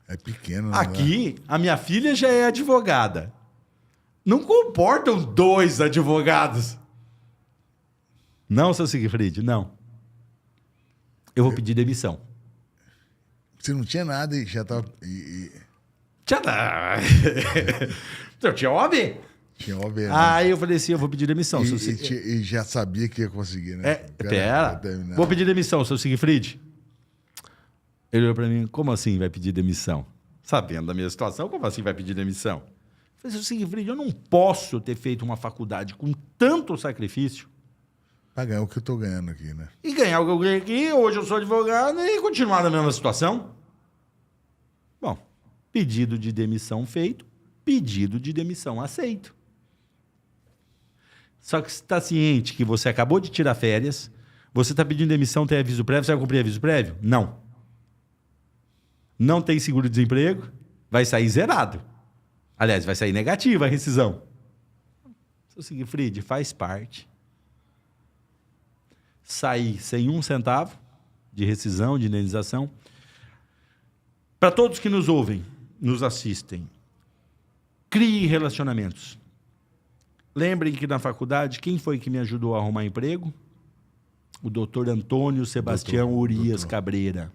É pequeno. Aqui, a minha filha já é advogada. Não comportam 2 advogados. Não, seu Siegfried, não. Eu vou pedir demissão. Você não tinha nada e já estava... Tinha nada. Eu tinha OAB. Tinha OAB, né? Aí eu falei assim, eu vou pedir demissão. E já sabia que ia conseguir, né? Pera. Vou pedir demissão, seu Siegfried. Ele olhou para mim, como assim vai pedir demissão? Sabendo da minha situação, como assim vai pedir demissão? Eu falei, seu Siegfried, eu não posso ter feito uma faculdade com tanto sacrifício. Para ganhar o que eu estou ganhando aqui, né? E ganhar o que eu ganhei aqui, hoje eu sou advogado e continuar na mesma situação. Bom, pedido de demissão feito, pedido de demissão aceito. Só que você está ciente que você acabou de tirar férias, você está pedindo demissão, tem aviso prévio, você vai cumprir aviso prévio? Não. Não tem seguro-desemprego, vai sair zerado. Aliás, vai sair negativa a rescisão. Seu Siegfried, faz parte. Sair sem 1 centavo de rescisão, de indenização. Para todos que nos ouvem, nos assistem, crie relacionamentos. Lembrem que na faculdade, quem foi que me ajudou a arrumar emprego? O doutor Antônio Sebastião Urias Cabreira.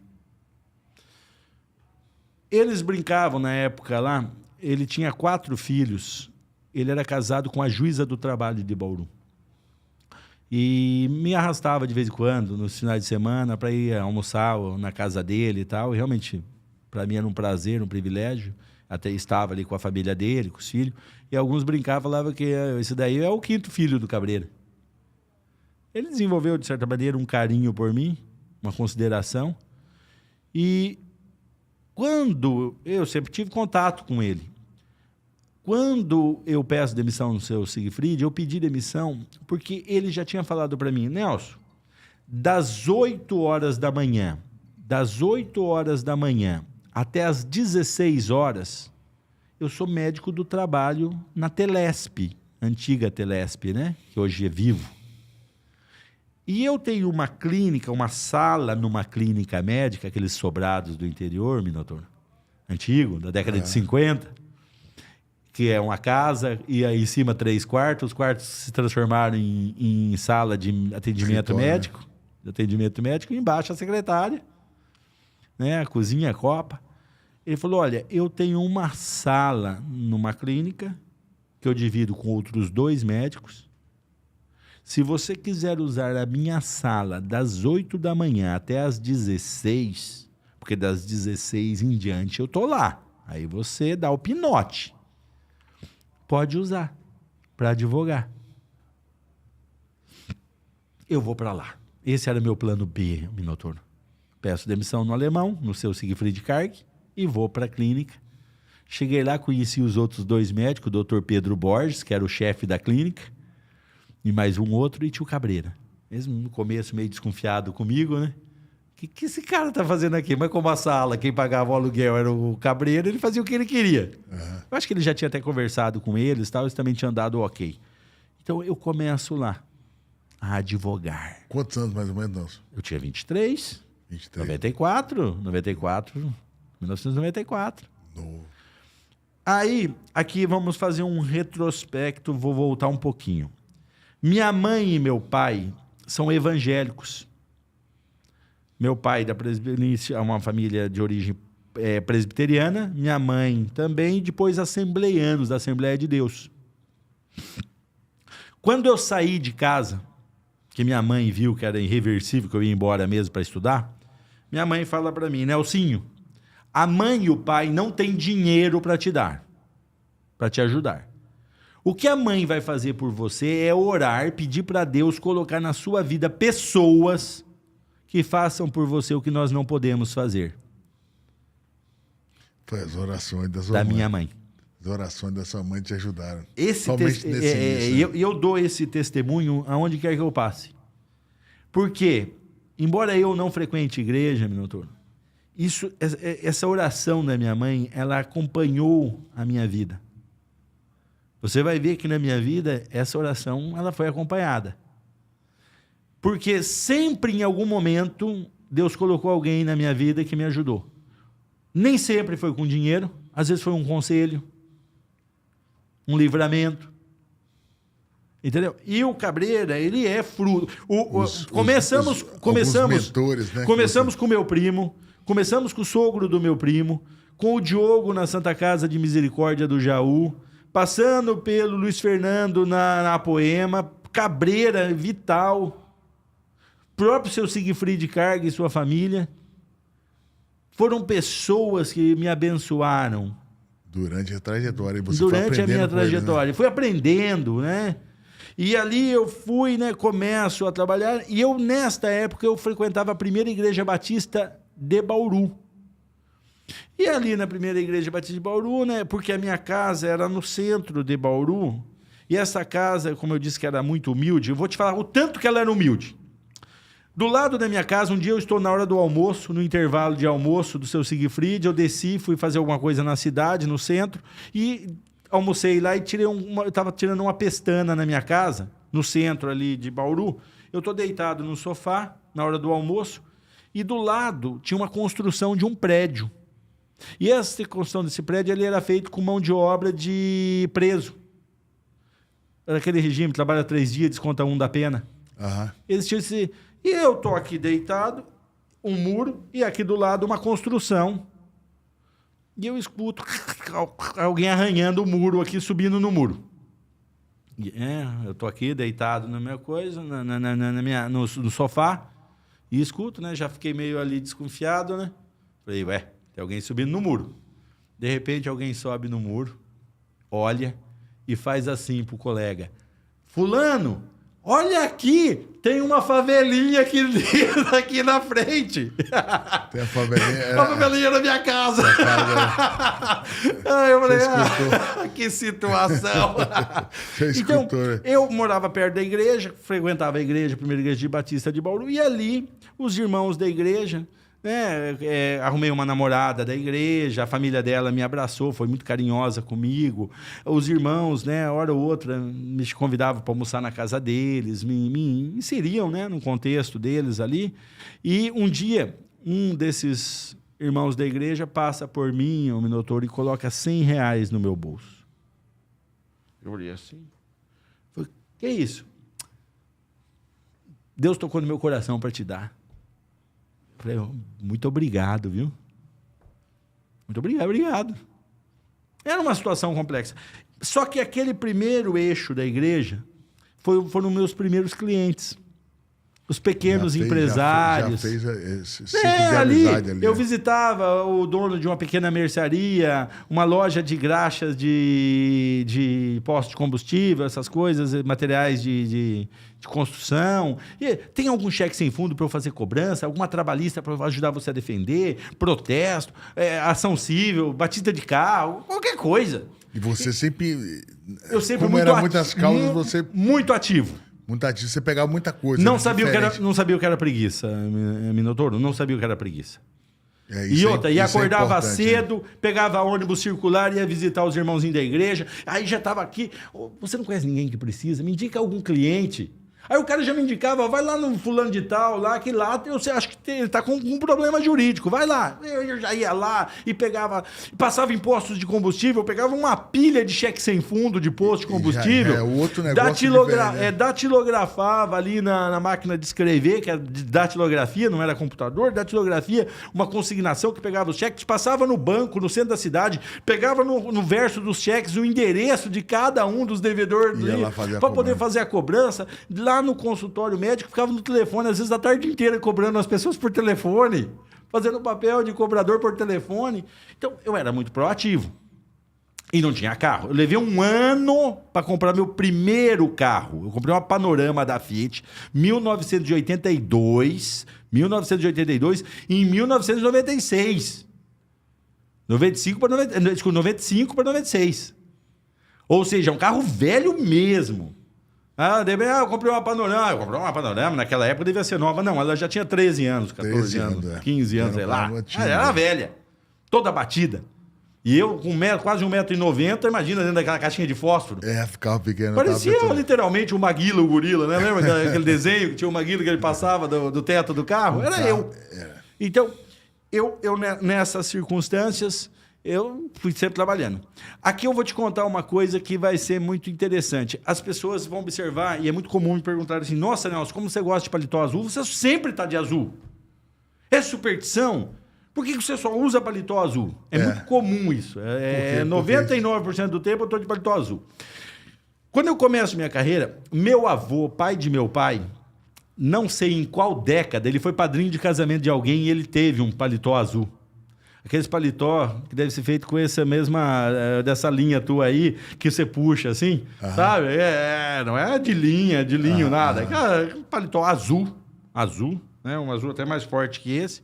Eles brincavam na época lá, ele tinha 4 filhos, ele era casado com a juíza do trabalho de Bauru. E me arrastava de vez em quando, nos finais de semana, para ir almoçar na casa dele e tal. E realmente, para mim era um prazer, um privilégio. Até estava ali com a família dele, com os filhos. E alguns brincavam, falavam que esse daí é o 5º filho do Cabreira. Ele desenvolveu, de certa maneira, um carinho por mim, uma consideração. E quando eu sempre tive contato com ele, quando eu peço demissão no seu Siegfried, eu pedi demissão porque ele já tinha falado para mim, Nelson, das 8 horas da manhã até as 16 horas, eu sou médico do trabalho na Telesp, antiga Telesp, né? Que hoje é Vivo. E eu tenho uma clínica, uma sala numa clínica médica, aqueles sobrados do interior, Minotauro, antigo, da década de 50, que é uma casa, e aí em cima 3 quartos, os quartos se transformaram em sala de atendimento médico, e embaixo a secretária, né, a cozinha, a copa. Ele falou, olha, eu tenho uma sala numa clínica que eu divido com outros 2 médicos. Se você quiser usar a minha sala das 8 da manhã até as 16, porque das 16 em diante eu tô lá, aí você dá o pinote. Pode usar para advogar. Eu vou para lá. Esse era meu plano B, Minotauro. Peço demissão no Alemão, no seu Siegfried Karg, e vou para a clínica. Cheguei lá, conheci os outros 2 médicos, o doutor Pedro Borges, que era o chefe da clínica, e mais um outro, e tio Cabreira. Mesmo no começo meio desconfiado comigo, né? O que esse cara tá fazendo aqui? Mas como a sala, quem pagava o aluguel era o Cabreira, ele fazia o que ele queria. Eu acho que ele já tinha até conversado com eles, tal, eles também tinham dado ok. Então eu começo lá a advogar. Quantos anos mais ou menos, Nelson? Eu tinha 23, 1994. Novo. Aí, aqui vamos fazer um retrospecto, vou voltar um pouquinho. Minha mãe e meu pai são evangélicos. Meu pai da presbiteriana, é uma família de origem presbiteriana, minha mãe também, e depois assembleianos, da Assembleia de Deus. Quando eu saí de casa, que minha mãe viu que era irreversível, que eu ia embora mesmo para estudar, minha mãe fala para mim, Nelsinho, a mãe e o pai não têm dinheiro para te dar, para te ajudar. O que a mãe vai fazer por você é orar, pedir para Deus colocar na sua vida pessoas que façam por você o que nós não podemos fazer. Foi as orações da sua minha mãe. As orações da sua mãe te ajudaram. Eu dou esse testemunho aonde quer que eu passe. Porque, embora eu não frequente igreja, Minotauro, essa oração da minha mãe, ela acompanhou a minha vida. Você vai ver que na minha vida, essa oração ela foi acompanhada. Porque sempre, em algum momento, Deus colocou alguém na minha vida que me ajudou. Nem sempre foi com dinheiro, às vezes foi um conselho, um livramento. Entendeu? E o Cabreira, ele é fruto. Começamos mentores, né? Começamos com o meu primo, começamos com o sogro do meu primo, com o Diogo na Santa Casa de Misericórdia do Jaú, passando pelo Luiz Fernando na Poema, Cabreira, Vital, próprio seu Siegfried Karg e sua família. Foram pessoas que me abençoaram. Durante a trajetória. Durante a minha trajetória. Eles, né? Fui aprendendo, né? E ali eu fui, né? Começo a trabalhar. E eu, nesta época, eu frequentava a primeira igreja batista de Bauru. E ali na primeira igreja batista de Bauru, né? Porque a minha casa era no centro de Bauru. E essa casa, como eu disse que era muito humilde, eu vou te falar o tanto que ela era humilde. Do lado da minha casa, um dia eu estou na hora do almoço, no intervalo de almoço do seu Siegfried, eu desci, fui fazer alguma coisa na cidade, no centro, e almocei lá e eu estava tirando uma pestana na minha casa, no centro ali de Bauru. Eu estou deitado no sofá, na hora do almoço, e do lado tinha uma construção de um prédio. E essa construção desse prédio ele era feito com mão de obra de preso. Era aquele regime, trabalha 3 dias, desconta 1 da pena. Eles tinham esse... E eu estou aqui deitado, um muro, e aqui do lado uma construção. E eu escuto alguém arranhando o muro aqui, subindo no muro. Eu estou aqui deitado na minha coisa, no sofá, e escuto, né? Já fiquei meio ali desconfiado, né? Falei, tem alguém subindo no muro. De repente alguém sobe no muro, olha e faz assim pro colega. Fulano, olha aqui, tem uma favelinha aqui na frente. Tem a favelinha. Uma favelinha na minha casa. Aí eu falei, que situação. Então, eu morava perto da igreja, frequentava a igreja, a primeira igreja de Batista de Bauru, e ali os irmãos da igreja, Arrumei uma namorada da igreja, a família dela me abraçou, foi muito carinhosa comigo. Os irmãos, né, hora ou outra, me convidavam para almoçar na casa deles, me inseriam, né, no contexto deles ali. E um dia, um desses irmãos da igreja passa por mim, o Minotouro, e coloca R$100 no meu bolso. Eu olhei assim, falei, que isso? Deus tocou no meu coração para te dar. Falei, muito obrigado, viu? Muito obrigado. Era uma situação complexa. Só que aquele primeiro eixo da igreja foram meus primeiros clientes. Os pequenos empresários. Já fez esse ciclo de amizade ali. Eu visitava o dono de uma pequena mercearia, uma loja de graxas de postos de combustível, essas coisas, materiais de construção. E tem algum cheque sem fundo para eu fazer cobrança? Alguma trabalhista para ajudar você a defender? Protesto? Ação civil? Batida de carro? Qualquer coisa. E você sempre... Eu sempre como eram muitas causas, você... Muito ativo. Muito ativo, você pegava muita coisa. Não sabia o que era preguiça, Minotouro. Não sabia o que era preguiça. E acordava cedo, né? Pegava ônibus circular, ia visitar os irmãozinhos da igreja. Aí já estava aqui. Você não conhece ninguém que precisa? Me indica algum cliente. Aí o cara já me indicava, vai lá no fulano de tal, lá, que lá, você acha que ele está com um problema jurídico, vai lá. Eu já ia lá e pegava, passava impostos de combustível, pegava uma pilha de cheque sem fundo de posto de combustível. O outro negócio datilografava ali na máquina de escrever, que era de datilografia, não era computador, datilografia, uma consignação que pegava os cheques, passava no banco, no centro da cidade, pegava no verso dos cheques o endereço de cada um dos devedores para poder fazer a cobrança. Lá no consultório médico, ficava no telefone, às vezes a tarde inteira, cobrando as pessoas por telefone, fazendo o papel de cobrador por telefone. Então, eu era muito proativo. E não tinha carro. Eu levei 1 ano para comprar meu primeiro carro. Eu comprei uma Panorama da Fiat, 1982, em 1996. 95 para 96. Ou seja, um carro velho mesmo. Eu comprei uma Panorama. Naquela época devia ser nova. Não, ela já tinha 13 anos, 14 anos, 15 anos, sei lá. Era velha, toda batida. E eu, com quase 1,90 m, imagina, dentro daquela caixinha de fósforo. Ficava pequeno. Parecia literalmente o Maguila, o gorila, né? Lembra aquele desenho que tinha o Maguila que ele passava do teto do carro? Era eu. Então, eu nessas circunstâncias... Eu fui sempre trabalhando. Aqui eu vou te contar uma coisa que vai ser muito interessante. As pessoas vão observar, e é muito comum me perguntar assim, nossa, Nelson, como você gosta de paletó azul? Você sempre está de azul. É superstição? Por que você só usa paletó azul? É muito comum isso. 99% do tempo eu estou de paletó azul. Quando eu começo minha carreira, meu avô, pai de meu pai, não sei em qual década, ele foi padrinho de casamento de alguém e ele teve um paletó azul. Aqueles paletó que deve ser feito com essa mesma, dessa linha tua aí, que você puxa assim, sabe? Não é de linho, nada. É paletó azul, né? Um azul até mais forte que esse.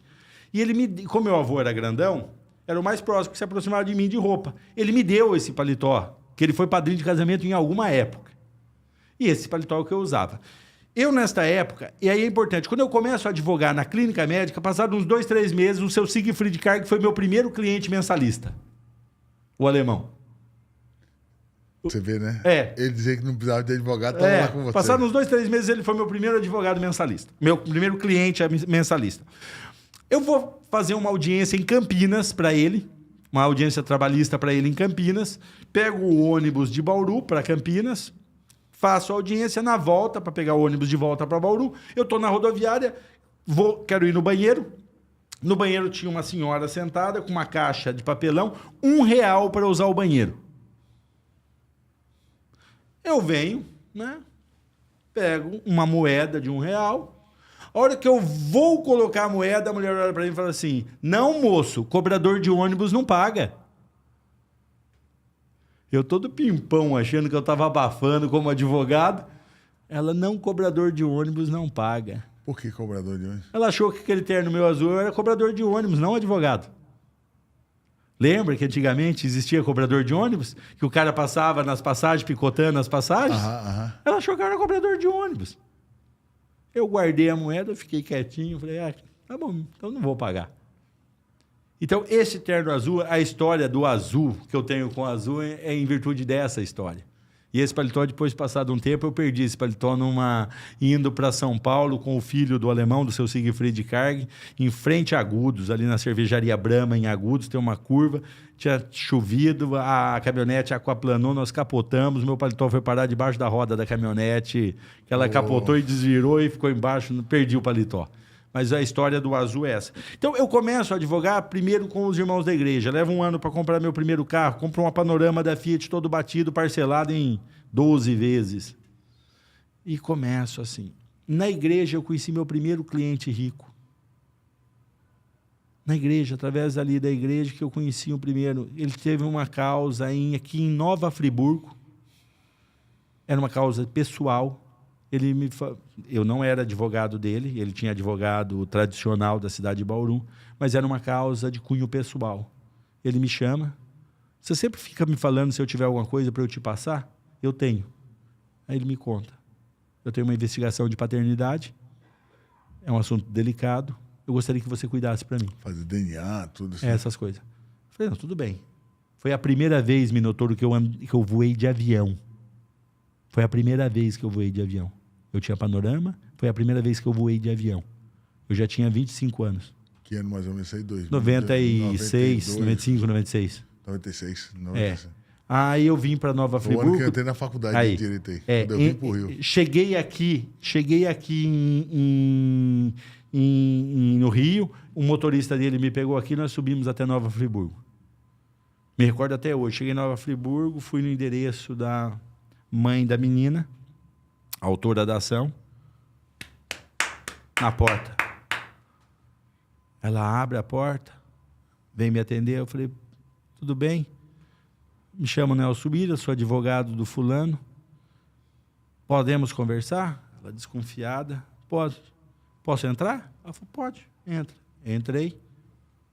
E ele como meu avô era grandão, era o mais próximo que se aproximava de mim de roupa. Ele me deu esse paletó, que ele foi padrinho de casamento em alguma época. E esse paletó é o que eu usava. Eu, nesta época, e aí é importante, quando eu começo a advogar na clínica médica, passados uns 2, 3 meses, o seu Siegfried Karg foi meu primeiro cliente mensalista. O alemão. Você vê, né? Ele dizia que não precisava de advogado, estava lá com você. Passados uns 2, 3 meses, ele foi meu primeiro advogado mensalista. Meu primeiro cliente mensalista. Eu vou fazer uma audiência em Campinas para ele, uma audiência trabalhista para ele em Campinas, pego o ônibus de Bauru para Campinas, faço a audiência na volta, para pegar o ônibus de volta para Bauru. Eu estou na rodoviária, quero ir no banheiro. No banheiro tinha uma senhora sentada com uma caixa de papelão, R$1 para usar o banheiro. Eu venho, né? Pego uma moeda de R$1. A hora que eu vou colocar a moeda, a mulher olha para mim e fala assim, não, moço, cobrador de ônibus não paga. Eu todo pimpão, achando que eu estava abafando como advogado. Ela, não, cobrador de ônibus não paga. Por que cobrador de ônibus? Ela achou que aquele terno meu azul era cobrador de ônibus, não advogado. Lembra que antigamente existia cobrador de ônibus? Que o cara passava nas passagens, picotando as passagens? Ela achou que eu era cobrador de ônibus. Eu guardei a moeda, fiquei quietinho, falei, Tá bom, então não vou pagar. Então, esse terno azul, a história do azul que eu tenho com o azul é em virtude dessa história. E esse paletó, depois de passado um tempo, eu perdi esse paletó indo para São Paulo com o filho do alemão, do seu Siegfried Karg, em frente a Agudos, ali na cervejaria Brahma, em Agudos, tem uma curva, tinha chovido, a caminhonete aquaplanou, nós capotamos, meu paletó foi parar debaixo da roda da caminhonete, que ela capotou e desvirou e ficou embaixo, perdi o paletó. Mas a história do azul é essa. Então, eu começo a advogar primeiro com os irmãos da igreja. Levo um ano para comprar meu primeiro carro. Compro uma Panorama da Fiat todo batido, parcelado em 12 vezes. E começo assim. Na igreja, eu conheci meu primeiro cliente rico. Na igreja, através ali da igreja, que eu conheci o primeiro. Ele teve uma causa aqui em Nova Friburgo. Era uma causa pessoal. Eu não era advogado dele, ele tinha advogado tradicional da cidade de Bauru, mas era uma causa de cunho pessoal. Ele me chama, você sempre fica me falando se eu tiver alguma coisa para eu te passar? Eu tenho. Aí ele me conta. Eu tenho uma investigação de paternidade, é um assunto delicado, eu gostaria que você cuidasse para mim. Fazer DNA, tudo isso. Essas coisas. Eu falei, não, tudo bem. Foi a primeira vez, Minotouro, que eu voei de avião. Foi a primeira vez que eu voei de avião. Eu tinha Panorama, foi a primeira vez que eu voei de avião. Eu já tinha 25 anos. Que ano mais ou menos aí? 96, 95, 96. 96. Aí eu vim para Nova Friburgo. O ano que eu entrei na faculdade de Direito aí. Quando eu vim pro Rio. Cheguei aqui no Rio, o motorista dele me pegou aqui, nós subimos até Nova Friburgo. Me recordo até hoje. Cheguei em Nova Friburgo, fui no endereço da mãe da menina, autora da ação, na porta. Ela abre a porta, vem me atender. Eu falei, tudo bem? Me chamo Nelson Willias, sou advogado do fulano. Podemos conversar? Ela desconfiada. Pode. Posso entrar? Ela falou, pode, entra. Entrei.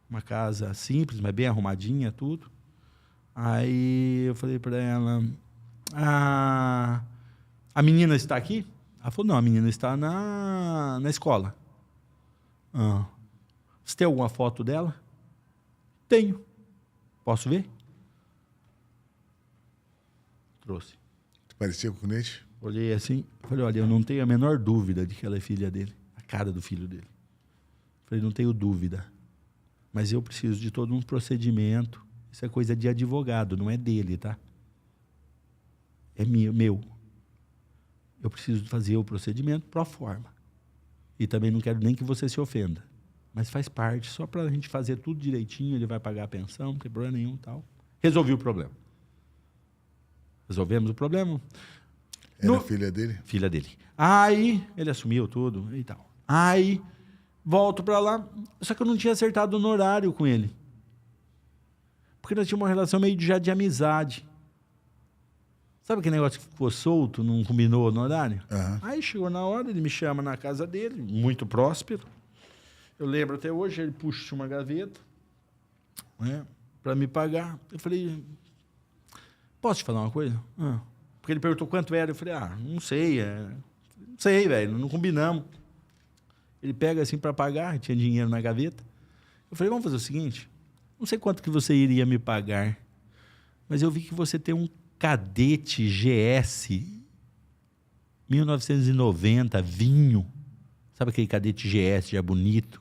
Uma casa simples, mas bem arrumadinha, tudo. Aí eu falei para ela, a menina está aqui? Ela falou, não, a menina está na escola. Você tem alguma foto dela? Tenho. Posso ver? Trouxe. Parecia com o cliente? Olhei assim, falei, olha, eu não tenho a menor dúvida de que ela é filha dele. A cara do filho dele. Falei, não tenho dúvida. Mas eu preciso de todo um procedimento. Isso é coisa de advogado, não é dele, tá? É meu. Eu preciso fazer o procedimento pro forma. E também não quero nem que você se ofenda. Mas faz parte, só para a gente fazer tudo direitinho, ele vai pagar a pensão, não tem problema nenhum, tal. Resolvi o problema. Resolvemos o problema. Era filha dele? Filha dele. Aí, ele assumiu tudo e tal. Aí, volto para lá, só que eu não tinha acertado no horário com ele. Porque nós tínhamos uma relação meio já de amizade. Sabe aquele negócio que ficou solto, não combinou no horário? Uhum. Aí chegou na hora, ele me chama na casa dele, muito próspero. Eu lembro até hoje, ele puxa uma gaveta, né, para me pagar. Eu falei, posso te falar uma coisa? Porque ele perguntou quanto era. Eu falei, não sei. Não sei, velho, não combinamos. Ele pega assim para pagar, tinha dinheiro na gaveta. Eu falei, vamos fazer o seguinte, não sei quanto que você iria me pagar, mas eu vi que você tem um Cadete GS 1990, vinho. Sabe aquele Cadete GS já bonito?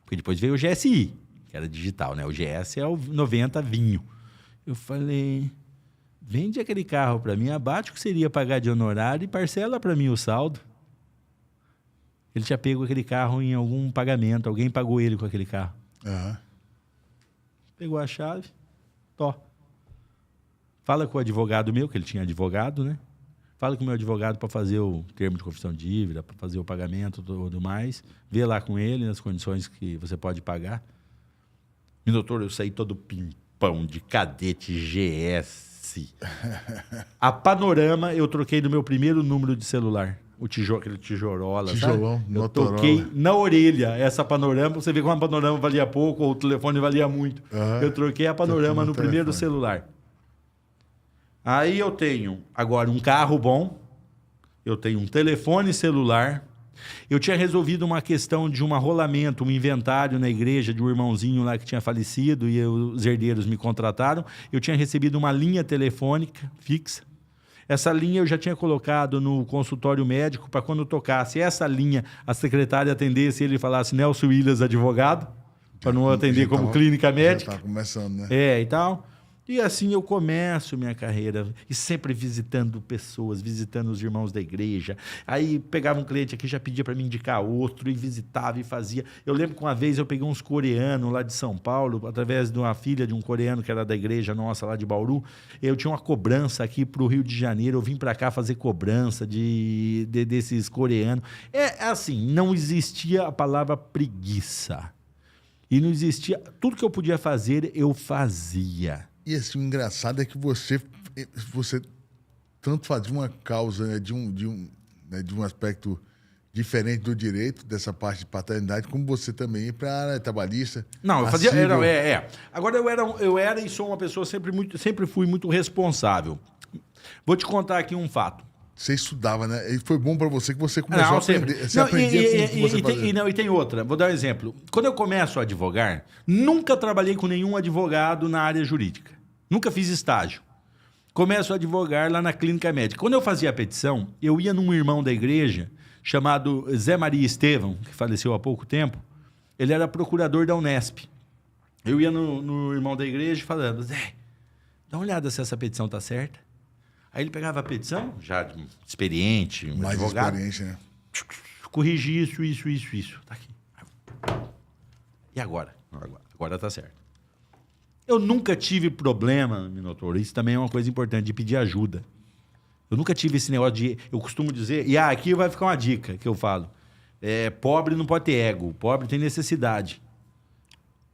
Porque depois veio o GSI, que era digital, né? O GS é o 90 vinho. Eu falei, vende aquele carro para mim, abate o que seria pagar de honorário e parcela para mim o saldo. Ele tinha pego aquele carro em algum pagamento, alguém pagou ele com aquele carro. Uhum. Pegou a chave, fala com o advogado meu, que ele tinha advogado, né? Fala com o meu advogado para fazer o termo de confissão de dívida, para fazer o pagamento e tudo mais. Vê lá com ele nas condições que você pode pagar. Doutor, eu saí todo pimpão de Cadete GS. A Panorama eu troquei no meu primeiro número de celular. Aquele tijolola, tijolão, sabe? Eu toquei na orelha essa Panorama. Você vê como a Panorama valia pouco ou o telefone valia muito. Uhum. Eu troquei a Panorama no primeiro celular. Aí eu tenho agora um carro bom, eu tenho um telefone celular, Eu tinha resolvido uma questão de um arrolamento, um inventário na igreja de um irmãozinho lá que tinha falecido e os herdeiros me contrataram. Eu tinha recebido uma linha telefônica fixa. Essa linha eu já tinha colocado no consultório médico para quando tocasse essa linha, a secretária atendesse e ele falasse Nelson Williams, advogado, para não atender como clínica médica. Já tá começando, né? E tal. E assim eu começo minha carreira, e sempre visitando pessoas, visitando os irmãos da igreja. Aí pegava um cliente aqui, já pedia para me indicar outro, e visitava e fazia. Eu lembro que uma vez eu peguei uns coreanos lá de São Paulo, através de uma filha de um coreano que era da igreja nossa lá de Bauru. Eu tinha uma cobrança aqui para o Rio de Janeiro, eu vim para cá fazer cobrança desses coreanos. É assim, não existia a palavra preguiça. E não existia... Tudo que eu podia fazer, eu fazia. E assim, o engraçado é que você tanto fazia uma causa, né, de um aspecto diferente do direito, dessa parte de paternidade, como você também para a área trabalhista. Não, eu fazia... Agora, eu era e sou uma pessoa sempre fui muito responsável. Vou te contar aqui um fato. Você estudava, né? E foi bom para você que você começou a aprender. Você aprendia com o que você fazia. E tem outra. Vou dar um exemplo. Quando eu começo a advogar, nunca trabalhei com nenhum advogado na área jurídica. Nunca fiz estágio. Começo a advogar lá na clínica médica. Quando eu fazia a petição, eu ia num irmão da igreja chamado Zé Maria Estevão, que faleceu há pouco tempo. Ele era procurador da Unesp. Eu ia no irmão da igreja falando, Zé, dá uma olhada se essa petição está certa. Aí ele pegava a petição, já experiente, um mais advogado. Experiência, né? Corrigi isso. Tá aqui. E agora? Agora tá certo. Eu nunca tive problema, Minotauro, isso também é uma coisa importante, de pedir ajuda. Eu nunca tive esse negócio de... Eu costumo dizer... E aqui vai ficar uma dica que eu falo. Pobre não pode ter ego. Pobre tem necessidade.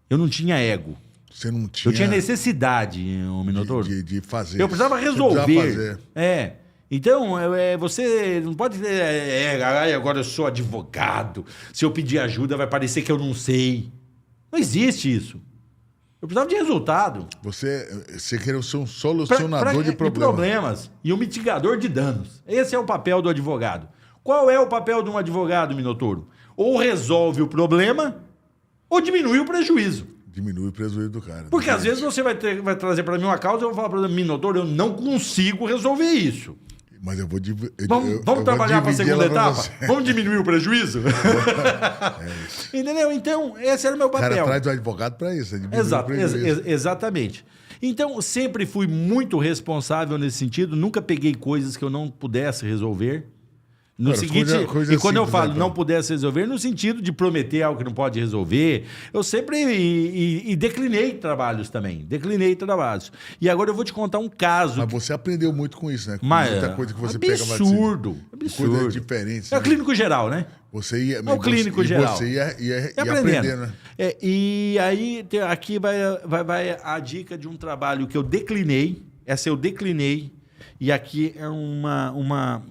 Eu não tinha ego. Você não tinha... Eu tinha necessidade, Minotauro. De fazer. Eu precisava resolver. Você precisava fazer. Então, você não pode dizer, agora eu sou advogado, se eu pedir ajuda vai parecer que eu não sei. Não existe isso. Eu precisava de resultado. Você queria ser um solucionador de problemas e um mitigador de danos. Esse é o papel do advogado. Qual é o papel de um advogado, Minotauro? Ou resolve o problema, ou diminui o prejuízo. Diminui o prejuízo do cara. Porque às vezes você vai trazer para mim uma causa e eu vou falar para o Minotauro, eu não consigo resolver isso. Mas eu vou... Vamos trabalhar para a segunda etapa? Vamos diminuir o prejuízo? Isso. Entendeu? Então, esse era o meu papel. O cara traz o advogado para isso. Exatamente. Então, sempre fui muito responsável nesse sentido. Nunca peguei coisas que eu não pudesse resolver. No seguinte, e quando eu falo não pudesse resolver, no sentido de prometer algo que não pode resolver, eu sempre e declinei trabalhos também. E agora eu vou te contar um caso. Mas você aprendeu muito com isso, né? Com muita coisa que você pega absurdo. Coisas diferentes. É o clínico geral, né? Você ia, é o clínico geral. Você ia aprendendo, né? E aí, aqui vai a dica de um trabalho que eu declinei. Essa eu declinei. E aqui é uma...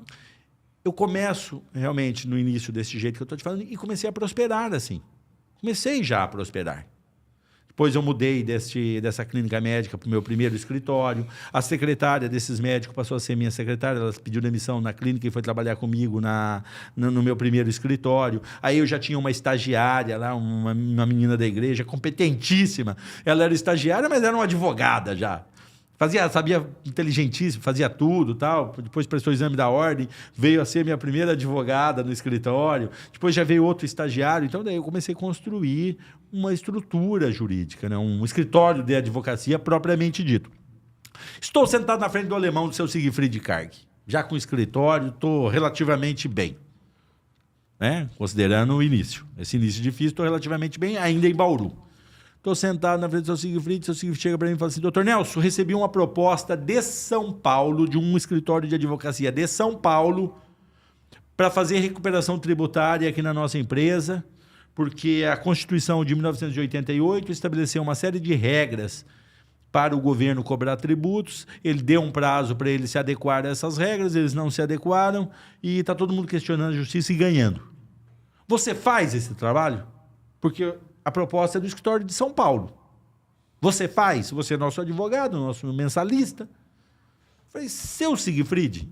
Eu começo realmente no início desse jeito que eu estou te falando e comecei a prosperar assim. Comecei já a prosperar. Depois eu mudei dessa clínica médica para o meu primeiro escritório. A secretária desses médicos passou a ser minha secretária. Ela pediu demissão na clínica e foi trabalhar comigo no meu primeiro escritório. Aí eu já tinha uma estagiária lá, uma menina da igreja, competentíssima. Ela era estagiária, mas era uma advogada já. Sabia inteligentíssimo, fazia tudo, tal. Depois prestou o exame da ordem, veio a ser minha primeira advogada no escritório. Depois já veio outro estagiário. Então, daí eu comecei a construir uma estrutura jurídica, né? Um escritório de advocacia propriamente dito. Estou sentado na frente do alemão do seu Siegfried Karg. Já com escritório, estou relativamente bem. Né? Considerando o início. Esse início difícil, estou relativamente bem, ainda em Bauru. Estou sentado na frente do seu Siegfried chega para mim e fala assim, doutor Nelson, recebi uma proposta de São Paulo, de um escritório de advocacia de São Paulo, para fazer recuperação tributária aqui na nossa empresa, porque a Constituição de 1988 estabeleceu uma série de regras para o governo cobrar tributos, ele deu um prazo para eles se adequar a essas regras, eles não se adequaram e está todo mundo questionando a justiça e ganhando. Você faz esse trabalho? Porque... a proposta é do escritório de São Paulo. Você faz? Você é nosso advogado, nosso mensalista. Eu falei, seu Siegfried,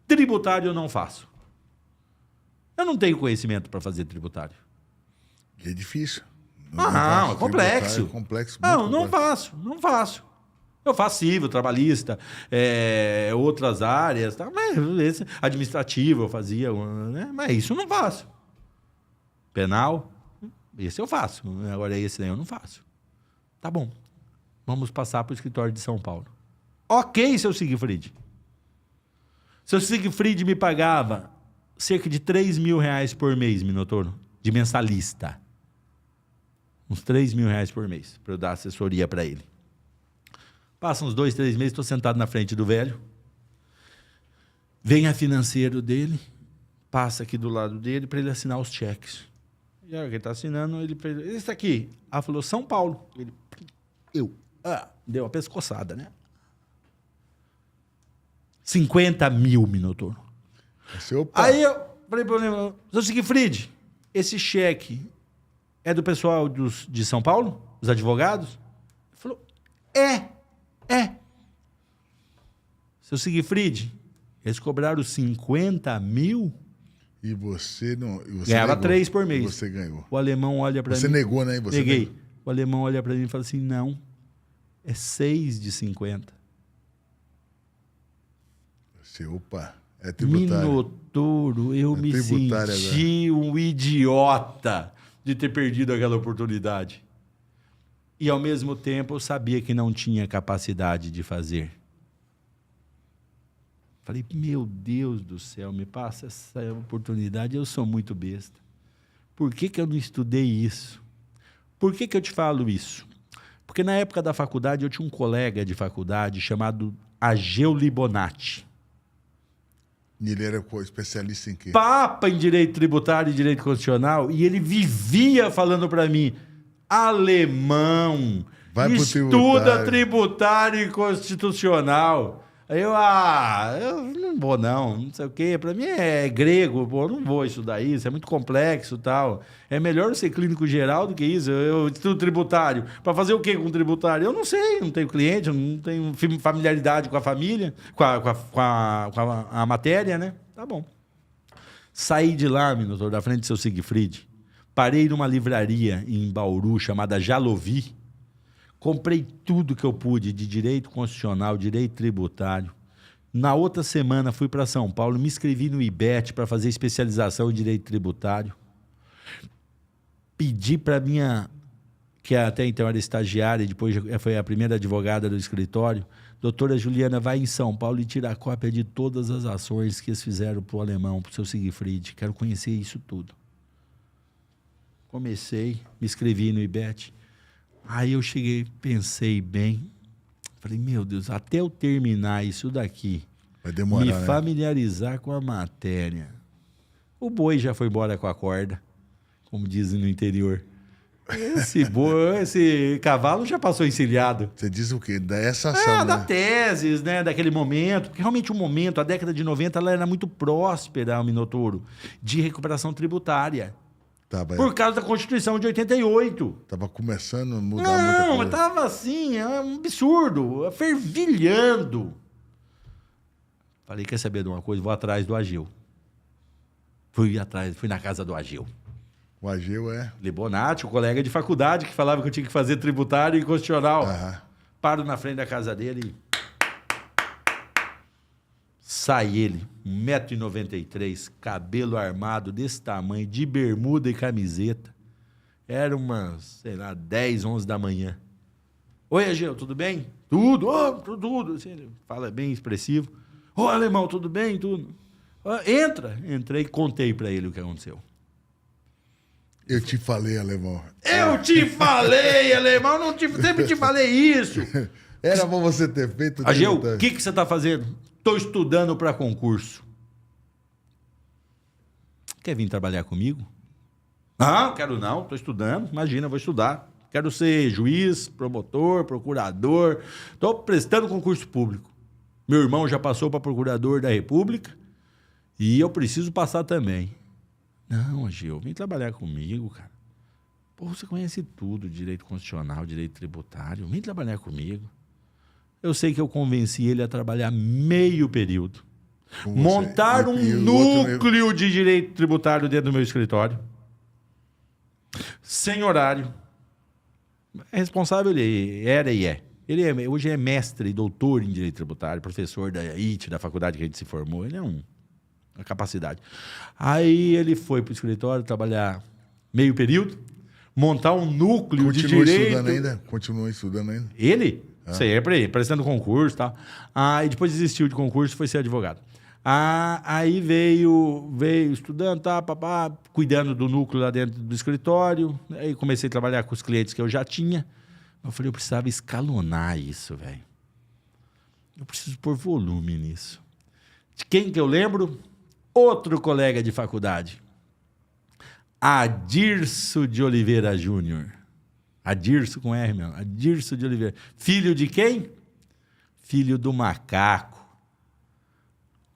tributário eu não faço. Eu não tenho conhecimento para fazer tributário. E é difícil. Não, é complexo. É complexo. Não faço. Eu faço civil, trabalhista, outras áreas, tá? Mas administrativo eu fazia, né? Mas isso eu não faço. Penal, esse eu faço. Agora esse daí eu não faço. Tá bom. Vamos passar para o escritório de São Paulo. Ok, seu Siegfried. Seu Siegfried me pagava cerca de R$3.000 por mês, Minotouro, de mensalista. Uns R$3.000 por mês, para eu dar assessoria para ele. Passa uns 2, 3 meses, estou sentado na frente do velho. Vem a financeiro dele, passa aqui do lado dele para ele assinar os cheques. E a hora que ele está assinando, ele está aqui. Ah, falou São Paulo. Ele, deu uma pescoçada, né? 50 mil, Minotouro. Aí eu falei para ele, seu Siegfried, esse cheque é do pessoal de São Paulo? Os advogados? Ele falou, é. Seu Siegfried, eles cobraram 50 mil? E você não... Ganhava 3 por mês. E você ganhou. O alemão olha para mim... Você negou, né? Neguei. O alemão olha para mim e fala assim, não, é 6 de 50. Você, opa, é tributário. Minotouro, eu me senti um idiota de ter perdido aquela oportunidade. E, ao mesmo tempo, eu sabia que não tinha capacidade de fazer. Falei, meu Deus do céu, me passa essa oportunidade, eu sou muito besta. Por que eu não estudei isso? Por que eu te falo isso? Porque, na época da faculdade, eu tinha um colega de faculdade chamado Ageu Libonati. E ele era especialista em quê? Papa em direito tributário e direito constitucional, e ele vivia falando para mim, alemão, estuda tributário e constitucional. Aí eu não vou não sei o quê, para mim é grego, eu não vou estudar isso, é muito complexo e tal. É melhor eu ser clínico geral do que isso, eu estudo tributário. Para fazer o quê com tributário? Eu não sei, não tenho cliente, eu não tenho familiaridade com a família, com a matéria, né? Tá bom. Saí de lá, Minotouro, da frente do seu Siegfried, parei numa livraria em Bauru chamada Jalovi, comprei tudo que eu pude de direito constitucional, direito tributário. Na outra semana fui para São Paulo, me inscrevi no IBET para fazer especialização em direito tributário. Pedi para minha, que até então era estagiária, depois foi a primeira advogada do escritório, doutora Juliana, vai em São Paulo e tira a cópia de todas as ações que eles fizeram para o alemão, para o seu Siegfried. Quero conhecer isso tudo. Comecei, me inscrevi no IBET. Aí eu cheguei, pensei bem, falei, meu Deus, até eu terminar isso daqui, vai demorar, me familiarizar com a matéria. O boi já foi embora com a corda, como dizem no interior. Esse cavalo já passou encilhado. Você diz o quê? Dessa ação, né? Da teses, né? Daquele momento. Porque realmente o momento, a década de 90, ela era muito próspera, o Minotouro, de recuperação tributária. Por causa da Constituição de 88. Estava começando a mudar muita coisa. Não, estava assim, é um absurdo, fervilhando. Falei, quer saber de uma coisa? Vou atrás do Ageu. Fui na casa do Ageu. O Ageu é? Libonati, o colega de faculdade que falava que eu tinha que fazer tributário e constitucional. Aham. Paro na frente da casa dele e... Sai ele, 1,93 m, cabelo armado desse tamanho, de bermuda e camiseta. Era umas, sei lá, 10, 11 da manhã. Oi, Ageu, tudo bem? Tudo, tudo. Assim, ele fala bem expressivo. Ô, alemão, tudo bem? Tudo. Entra. Entrei e contei para ele o que aconteceu. Eu te falei, alemão. Eu te falei, alemão, sempre te falei isso. Era pra você ter feito... Ageu, o que você está fazendo? Estou estudando para concurso. Quer vir trabalhar comigo? Não, quero não, estou estudando. Imagina, vou estudar. Quero ser juiz, promotor, procurador. Estou prestando concurso público. Meu irmão já passou para procurador da República e eu preciso passar também. Não, Ageu, vem trabalhar comigo, cara. Pô, você conhece tudo, direito constitucional, direito tributário. Vem trabalhar comigo. Eu sei que eu convenci ele a trabalhar meio período. Com você. Montar um E o outro núcleo de direito tributário dentro do meu escritório. Sem horário. É responsável, ele era e é. Hoje é mestre e doutor em direito tributário, professor da IT, da faculdade que a gente se formou. Ele é uma capacidade. Aí ele foi para o escritório trabalhar meio período, montar um núcleo de direito. Continua estudando ainda? Ele? Sempre, prestando concurso e tal. Aí depois desistiu de concurso e foi ser advogado. Aí veio estudando, cuidando do núcleo lá dentro do escritório. Aí comecei a trabalhar com os clientes que eu já tinha. Eu falei, eu precisava escalonar isso, velho. Eu preciso pôr volume nisso. De quem que eu lembro? Outro colega de faculdade. Adirso de Oliveira Júnior. Adirso com R, meu. Adirso de Oliveira. Filho de quem? Filho do macaco.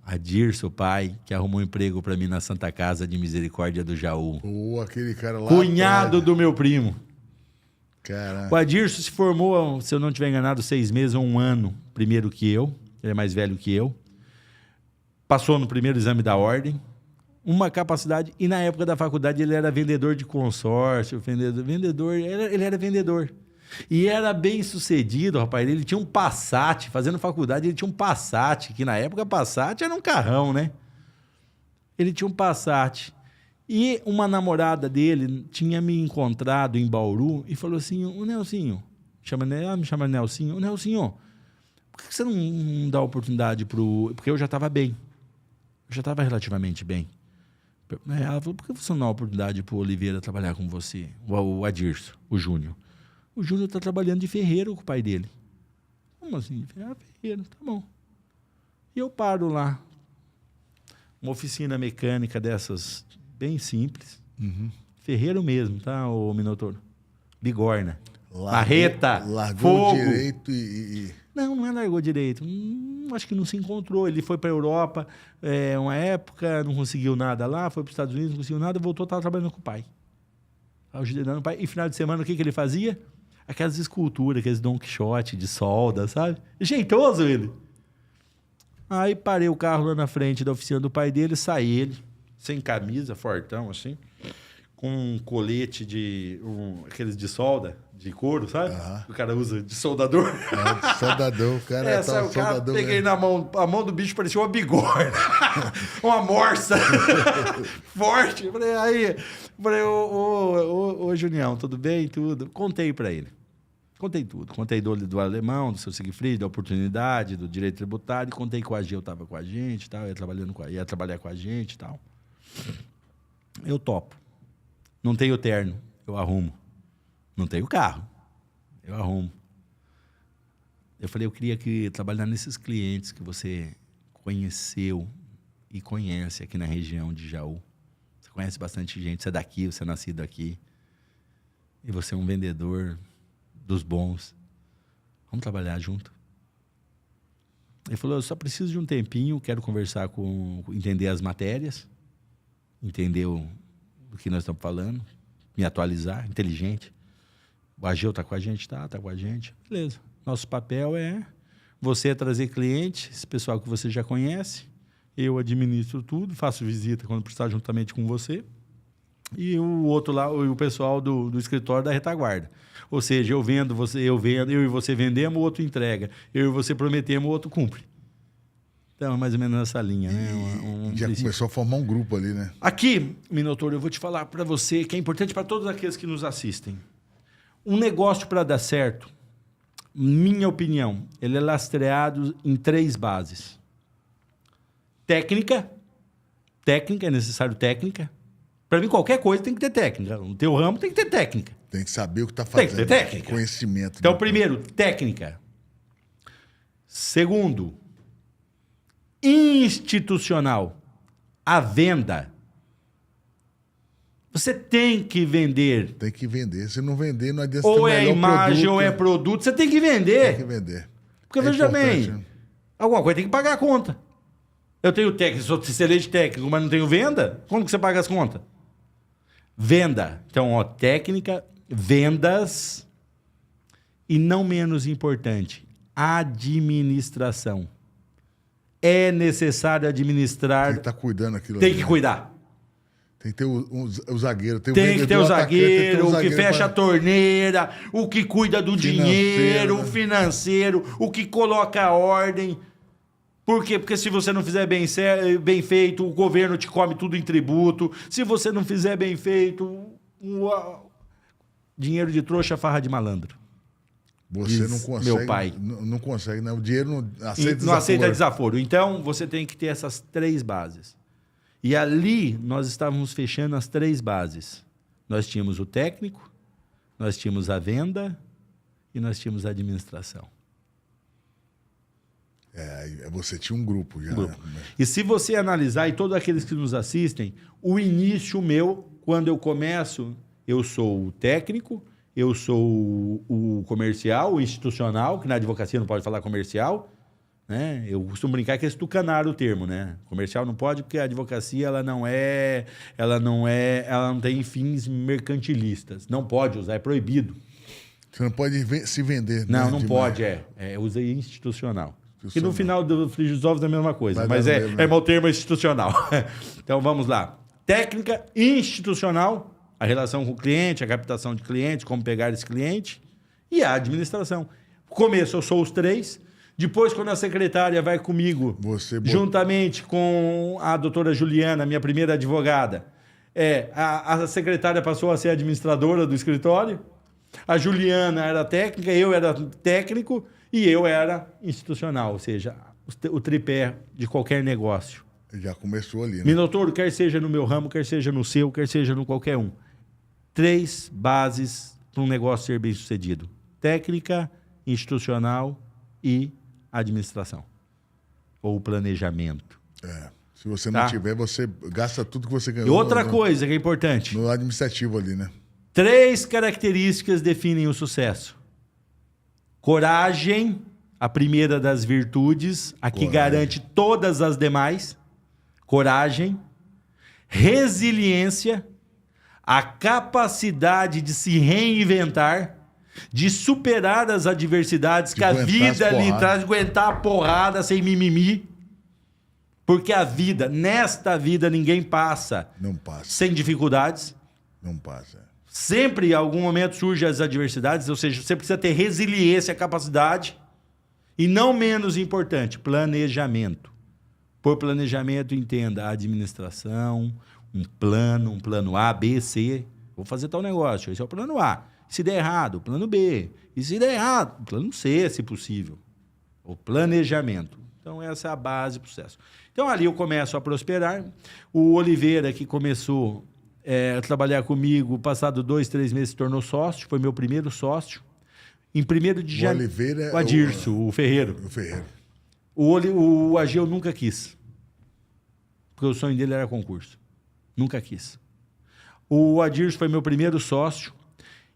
Adirso, pai, que arrumou um emprego para mim na Santa Casa de Misericórdia do Jaú. Aquele cara lá. Cunhado do meu primo. Caraca. O Adirso se formou, se eu não estiver enganado, 6 meses ou 1 ano primeiro que eu. Ele é mais velho que eu. Passou no primeiro exame da ordem. Uma capacidade. E na época da faculdade ele era vendedor de consórcio. Ele era vendedor. E era bem sucedido, rapaz. Ele tinha um Passat. Fazendo faculdade, ele tinha um Passat. Que na época Passat era um carrão, né? Ele tinha um Passat. E uma namorada dele tinha me encontrado em Bauru e falou assim, o Nelsinho, ela me chama Nelsinho, o Nelsinho, por que você não dá oportunidade pro... Porque eu já estava bem, eu já estava relativamente bem. Ela falou, por que você não dá oportunidade pro Oliveira trabalhar com você? O Adirso, o Júnior. O Júnior está trabalhando de ferreiro com o pai dele. Como assim? Ferreiro, tá bom. E eu paro lá, uma oficina mecânica dessas... bem simples. Uhum. Ferreiro mesmo, tá, ô Minotouro? Bigorna. Marreta. Largou fogo. Direito e... Não é largou direito. Acho que não se encontrou. Ele foi para a Europa uma época, não conseguiu nada lá, foi para os Estados Unidos, não conseguiu nada, voltou, estava trabalhando com o pai. Ajudando o pai. E final de semana, o que ele fazia? Aquelas esculturas, aqueles Don Quixote de solda, sabe? Jeitoso ele. Aí parei o carro lá na frente da oficina do pai dele, saí ele, sem camisa, fortão, assim, com um colete aqueles de solda, de couro, sabe? O cara usa de soldador. De soldador, o cara o cara, peguei na mão, a mão do bicho parecia uma bigorna, uma morsa, forte. Eu falei, ô Junião, tudo bem? Tudo. Contei pra ele. Contei tudo. Contei do alemão, do seu Siegfried, da oportunidade, do direito tributário. Contei que o Ageu estava com a gente, tal, ia trabalhar com a gente e tal. Eu topo. Não tenho terno, eu arrumo. Não tenho carro, eu arrumo. Eu falei, eu queria trabalhar nesses clientes que você conheceu e conhece aqui na região de Jaú. Você conhece bastante gente, você é daqui, você é nascido aqui. E você é um vendedor dos bons. Vamos trabalhar junto. Ele falou, eu só preciso de um tempinho, quero conversar entender as matérias, entender do que nós estamos falando, me atualizar, inteligente. O Ageu está com a gente? Tá com a gente. Beleza. Nosso papel é você trazer cliente, esse pessoal que você já conhece, eu administro tudo, faço visita quando precisar juntamente com você, e o outro lá, o pessoal do escritório da retaguarda. Ou seja, eu vendo, eu e você vendemos, o outro entrega. Eu e você prometemos, o outro cumpre. Então, é mais ou menos nessa linha, né? Já começou a formar um grupo ali, né? Aqui, Minotouro, eu vou te falar para você que é importante para todos aqueles que nos assistem. Um negócio para dar certo, minha opinião, ele é lastreado em 3 bases. Técnica, é necessário técnica. Para mim, qualquer coisa tem que ter técnica. No teu ramo tem que ter técnica. Tem que saber o que está fazendo. Tem que ter técnica. Conhecimento. Então, primeiro, técnica. Segundo, institucional. A venda. Você tem que vender. Tem que vender. Se não vender, não adianta ou é imagem produto, ou é produto. Você tem que vender. Tem que vender. Porque, veja bem, alguma coisa tem que pagar a conta. Eu tenho técnico, sou excelente técnico, mas não tenho venda? Como que você paga as contas? Venda. Então, técnica, vendas e, não menos importante, administração. é necessário administrar. Tem que estar cuidando aquilo Tem ali, que né? cuidar. Tem que ter o zagueiro. Tem Que ter o zagueiro, o que fecha a pra... torneira, o que cuida do dinheiro, né? o financeiro, o que coloca a ordem. Por quê? Porque se você não fizer bem feito, o governo te come tudo em tributo. Se você não fizer bem feito, dinheiro de trouxa, farra de malandro. Você Diz não consegue. meu pai. Não consegue, né? O dinheiro não aceita desaforo. Não aceita desaforo. Então, você tem que ter essas 3 bases. E ali, nós estávamos fechando as 3 bases. Nós tínhamos o técnico, nós tínhamos a venda e nós tínhamos a administração. Você tinha um grupo já. Grupo. Né? E se você analisar, e todos aqueles que nos assistem, o início meu, quando eu começo, eu sou o técnico, eu sou o comercial, o institucional, que na advocacia não pode falar comercial, né? Eu costumo brincar que é estucanar o termo, né? Comercial não pode porque a advocacia ela não tem fins mercantilistas. Não pode usar, é proibido. Você não pode se vender. Não, né? não pode, usa institucional. Que no final do Frigir dos Ovos é a mesma coisa, mas é o termo institucional. Então vamos lá. Técnica institucional, a relação com o cliente, a captação de clientes, como pegar esse cliente, e a administração. Começo, eu sou os 3. Depois, quando a secretária vai comigo, juntamente com a doutora Juliana, minha primeira advogada, a secretária passou a ser administradora do escritório, a Juliana era técnica, eu era técnico e eu era institucional, ou seja, o tripé de qualquer negócio. Já começou ali, né? Minotouro, quer seja no meu ramo, quer seja no seu, quer seja no qualquer um. 3 bases para um negócio ser bem sucedido: técnica, institucional e administração. Ou planejamento. Se você não tiver, você gasta tudo que você ganhou. E outra coisa que é importante. No administrativo ali, né? 3 características definem o sucesso. Coragem, a primeira das virtudes, a que garante todas as demais. Coragem. Resiliência, a capacidade de se reinventar, de superar as adversidades que a vida lhe traz, aguentar a porrada sem mimimi. Porque nesta vida, ninguém passa. Não passa. Sem dificuldades. Não passa. Sempre, em algum momento, surgem as adversidades, ou seja, você precisa ter resiliência, capacidade. E não menos importante, planejamento. Por planejamento, entenda a administração, um plano A, B, C. Vou fazer tal negócio, esse é o plano A. Se der errado, plano B. E se der errado, plano C, se possível. O planejamento. Então, essa é a base do sucesso. Então, ali eu começo a prosperar. O Oliveira, que começou a trabalhar comigo, passado 2, 3 meses, se tornou sócio. Foi meu primeiro sócio. Em 1º de janeiro... O Oliveira... O Adirso, o Ferreiro. O Ferreiro. O AG eu nunca quis. Porque o sonho dele era concurso. Nunca quis. O Adirso foi meu primeiro sócio.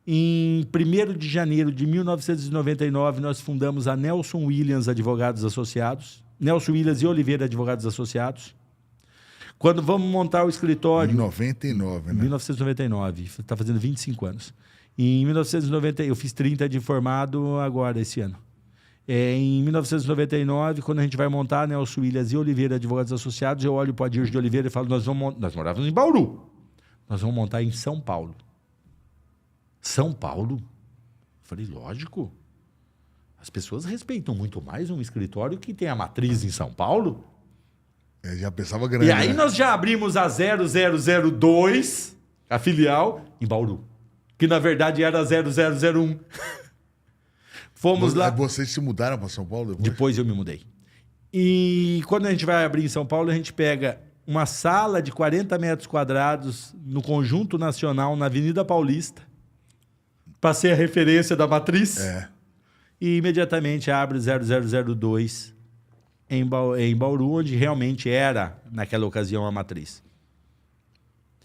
Em 1º de janeiro de 1999, nós fundamos a Nelson Williams Advogados Associados. Nelson Williams e Oliveira Advogados Associados. Quando vamos montar o escritório... Em 99, né? 1999. Está fazendo 25 anos. Em 1990, eu fiz 30 de formado agora, esse ano. Em 1999, quando a gente vai montar Nelson Williams e Oliveira Advogados Associados, eu olho para o Adirso de Oliveira e falo, nós morávamos em Bauru. Nós vamos montar em São Paulo. São Paulo? Eu falei, lógico. As pessoas respeitam muito mais um escritório que tem a matriz em São Paulo. Já pensava grande. E aí né? nós já abrimos a 0002, a filial, em Bauru. Que na verdade era 0001. Fomos lá. Vocês se mudaram para São Paulo depois? Depois eu me mudei. E quando a gente vai abrir em São Paulo, a gente pega uma sala de 40 metros quadrados no Conjunto Nacional, na Avenida Paulista, para ser a referência da matriz. E imediatamente abre 0002 em Bauru, onde realmente era, naquela ocasião, a matriz.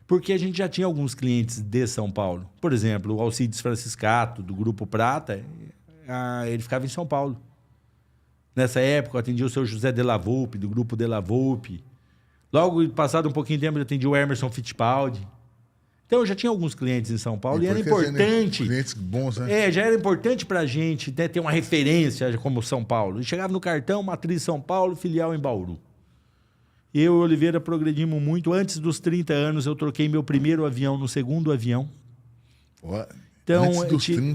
Porque a gente já tinha alguns clientes de São Paulo. Por exemplo, o Alcides Franciscato, do Grupo Prata, ele ficava em São Paulo. Nessa época, eu atendia o seu José de la Volpe, do Grupo de la Volpe. Logo, passado um pouquinho de tempo, eu atendi o Emerson Fittipaldi. Então, eu já tinha alguns clientes em São Paulo e era foi crescendo, importante. Clientes bons, né? Já era importante para a gente, né, ter uma referência como São Paulo. E chegava no cartão, matriz São Paulo, filial em Bauru. Eu e Oliveira progredimos muito. Antes dos 30 anos, eu troquei meu primeiro avião no segundo avião. Então,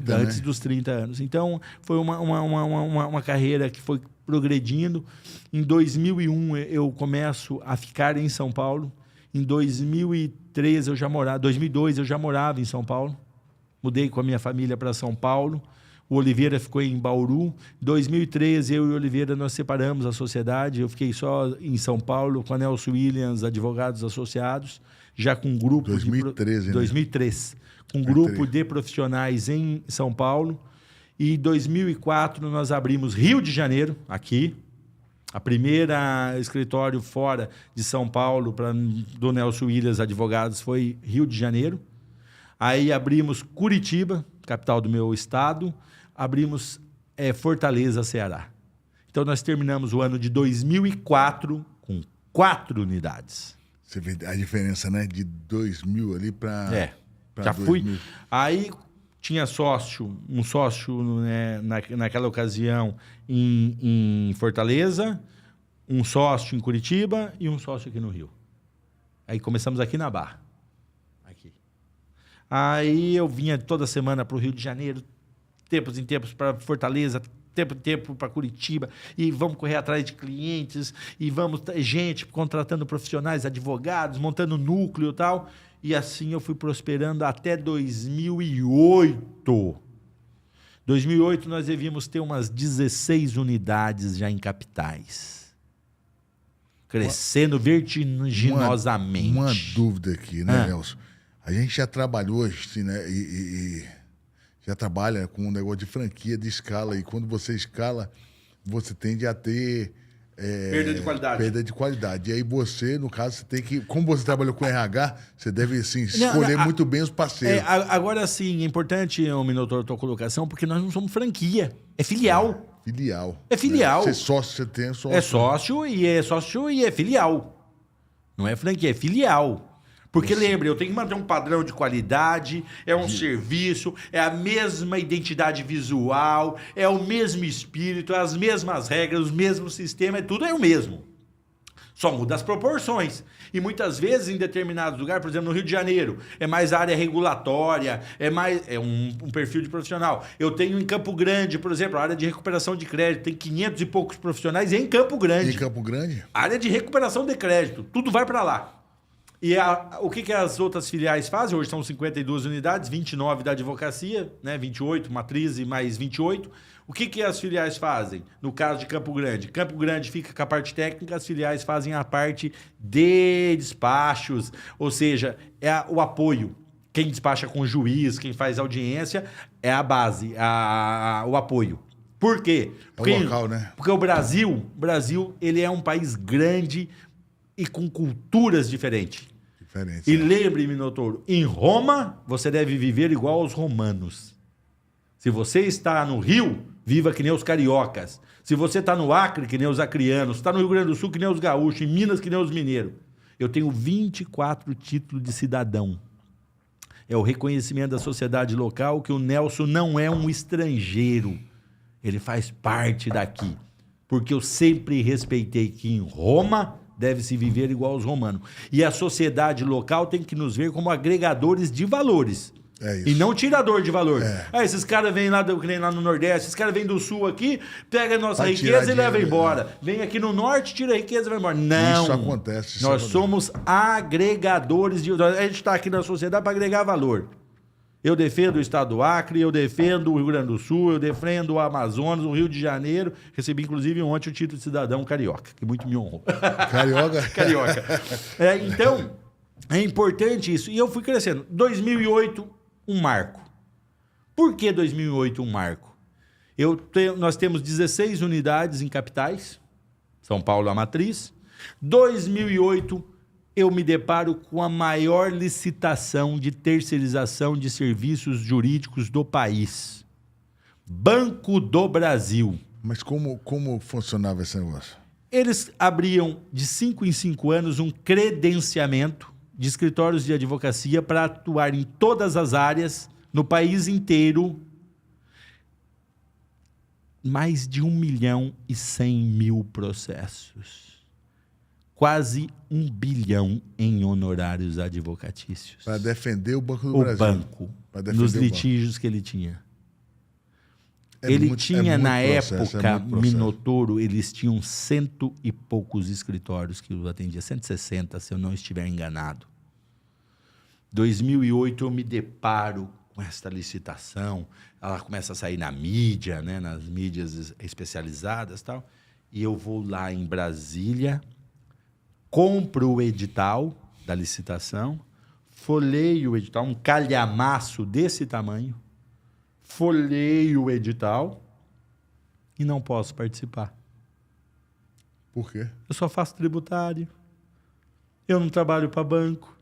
antes dos 30 anos. Então, foi uma carreira que foi progredindo. Em 2001, eu começo a ficar em São Paulo. Em 2002, eu já morava em São Paulo. Mudei com a minha família para São Paulo. O Oliveira ficou em Bauru. Em 2013, eu e o Oliveira, nós separamos a sociedade. Eu fiquei só em São Paulo com a Nelson Williams, advogados associados, já com um grupo... 2013, né? 2003. Com um grupo de profissionais em São Paulo. E em 2004, nós abrimos Rio de Janeiro, aqui. A primeira escritório fora de São Paulo, do Nelson Williams Advogados, foi Rio de Janeiro. Aí abrimos Curitiba, capital do meu estado. Abrimos Fortaleza, Ceará. Então, nós terminamos o ano de 2004 com 4 unidades. Você vê a diferença, né? De 2000 ali para... já 2000. Fui. Aí tinha um sócio, né, naquela ocasião em Fortaleza, um sócio em Curitiba e um sócio aqui no Rio. Aí começamos aqui na Barra. Aqui. Aí eu vinha toda semana para o Rio de Janeiro, tempos em tempos para Fortaleza, tempo em tempo para Curitiba, e vamos correr atrás de clientes, e vamos, gente, contratando profissionais, advogados, montando núcleo e tal. E assim eu fui prosperando até 2008. 2008 nós devíamos ter umas 16 unidades já em capitais. Crescendo vertiginosamente. Uma dúvida aqui, né, Nelson? A gente já trabalhou, assim, né, e já trabalha com um negócio de franquia, de escala, e quando você escala, você tende a ter... perda de qualidade. Perda de qualidade. E aí você, no caso, você tem que... Como você trabalhou com RH, você deve, assim, escolher muito bem os parceiros. Agora, sim, é importante, Minotauro, a tua colocação, porque nós não somos franquia. É filial. Filial. É filial. Você é sócio, você tem sócio. É sócio e é filial. Não é franquia, é filial. Porque lembre, eu tenho que manter um padrão de qualidade, é um serviço, é a mesma identidade visual, é o mesmo espírito, as mesmas regras, os mesmos sistemas, tudo é o mesmo. Só muda as proporções. E muitas vezes, em determinados lugares, por exemplo, no Rio de Janeiro, é mais área regulatória, é um perfil de profissional. Eu tenho em Campo Grande, por exemplo, a área de recuperação de crédito, tem 500 e poucos profissionais em Campo Grande. Em Campo Grande? Área de recuperação de crédito, tudo vai para lá. E o que as outras filiais fazem? Hoje são 52 unidades, 29 da advocacia, né? 28, matriz e mais 28. O que as filiais fazem? No caso de Campo Grande. Campo Grande fica com a parte técnica, as filiais fazem a parte de despachos, ou seja, o apoio. Quem despacha com o juiz, quem faz audiência, é a base, o apoio. Por quê? Porque, é o local, né? Porque o Brasil, ele é um país grande e com culturas diferentes. E lembre, Minotauro, em Roma, você deve viver igual aos romanos. Se você está no Rio, viva que nem os cariocas. Se você está no Acre, que nem os acrianos. Se está no Rio Grande do Sul, que nem os gaúchos. Em Minas, que nem os mineiros. Eu tenho 24 títulos de cidadão. É o reconhecimento da sociedade local que o Nelson não é um estrangeiro. Ele faz parte daqui. Porque eu sempre respeitei que em Roma deve-se viver igual aos romanos. E a sociedade local tem que nos ver como agregadores de valores. É isso. E não tirador de valor. Esses caras vêm lá no Nordeste, esses caras vêm do Sul aqui, pega a nossa riqueza e leva embora. Vem aqui no Norte, tira a riqueza e vai embora. Não. Isso acontece. Nós somos agregadores de... A gente está aqui na sociedade para agregar valor. Eu defendo o estado do Acre, eu defendo o Rio Grande do Sul, eu defendo o Amazonas, o Rio de Janeiro. Recebi, inclusive, ontem o título de cidadão carioca, que muito me honrou. Carioca? Carioca. Então, é importante isso. E eu fui crescendo. 2008, um marco. Por que 2008 um marco? Nós temos 16 unidades em capitais, São Paulo a matriz. 2008, eu me deparo com a maior licitação de terceirização de serviços jurídicos do país. Banco do Brasil. Mas como funcionava esse negócio? Eles abriam de 5 em 5 anos um credenciamento de escritórios de advocacia para atuar em todas as áreas, no país inteiro. Mais de 1.100.000 processos. Quase 1 bilhão em honorários advocatícios. Para defender o Banco do O Brasil. banco, nos litígios que ele tinha. Ele tinha, na época, Minotouro, eles tinham 100 e poucos escritórios que o atendia, 160, se eu não estiver enganado. 2008, eu me deparo com esta licitação, ela começa a sair na mídia, né, nas mídias especializadas e tal, e eu vou lá em Brasília, compro o edital da licitação, folheio o edital, um calhamaço desse tamanho, folheio o edital e não posso participar. Por quê? Eu só faço tributário, eu não trabalho para banco,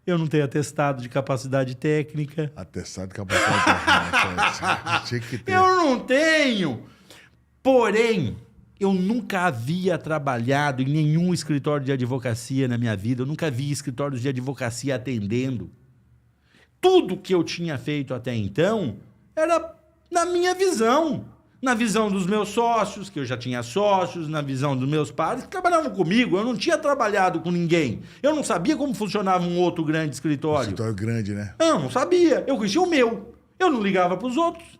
eu não tenho atestado de capacidade técnica. Atestado de capacidade técnica. Tinha que ter. Eu não tenho. Porém, eu nunca havia trabalhado em nenhum escritório de advocacia na minha vida. Eu nunca vi escritórios de advocacia atendendo. Tudo que eu tinha feito até então era na minha visão. Na visão dos meus sócios, que eu já tinha sócios, na visão dos meus pares, que trabalhavam comigo. Eu não tinha trabalhado com ninguém. Eu não sabia como funcionava um outro grande escritório. Escritório grande, né? Eu não sabia. Eu conhecia o meu. Eu não ligava para os outros.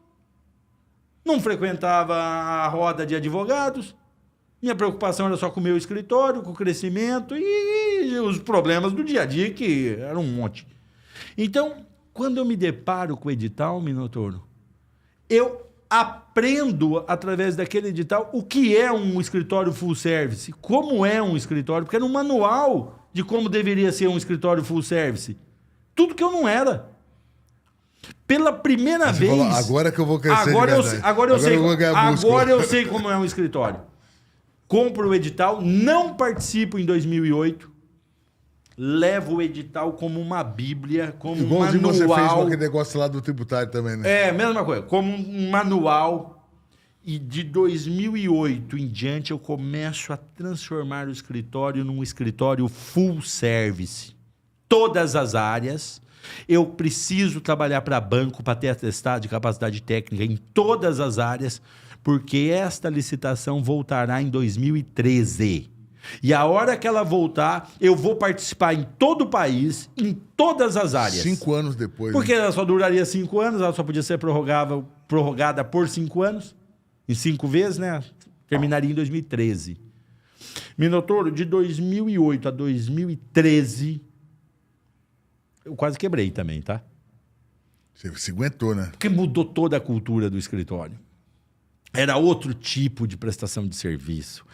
Não frequentava a roda de advogados. Minha preocupação era só com o meu escritório, com o crescimento e os problemas do dia a dia, que eram um monte. Então, quando eu me deparo com o edital, Minotouro, eu aprendo, através daquele edital, o que é um escritório full service, como é um escritório, porque era um manual de como deveria ser um escritório full service. Tudo que eu não era. Pela primeira vez... Falou, agora que eu vou crescer agora eu sei como é um escritório. Compro o edital, não participo em 2008, levo o edital como uma bíblia, como um manual. Igualzinho você fez com aquele negócio lá do tributário também, né? É, mesma coisa, como um manual. E de 2008 em diante eu começo a transformar o escritório num escritório full service. Todas as áreas. Eu preciso trabalhar para banco para ter atestado de capacidade técnica em todas as áreas, porque esta licitação voltará em 2013. E a hora que ela voltar, eu vou participar em todo o país, em todas as áreas. 5 anos depois. Porque ela só duraria 5 anos, ela só podia ser prorrogada por 5 anos, em 5 vezes, né? Terminaria em 2013. Minotouro, de 2008 a 2013, eu quase quebrei também, tá? Você se aguentou, né? Porque mudou toda a cultura do escritório. Era outro tipo de prestação de serviço.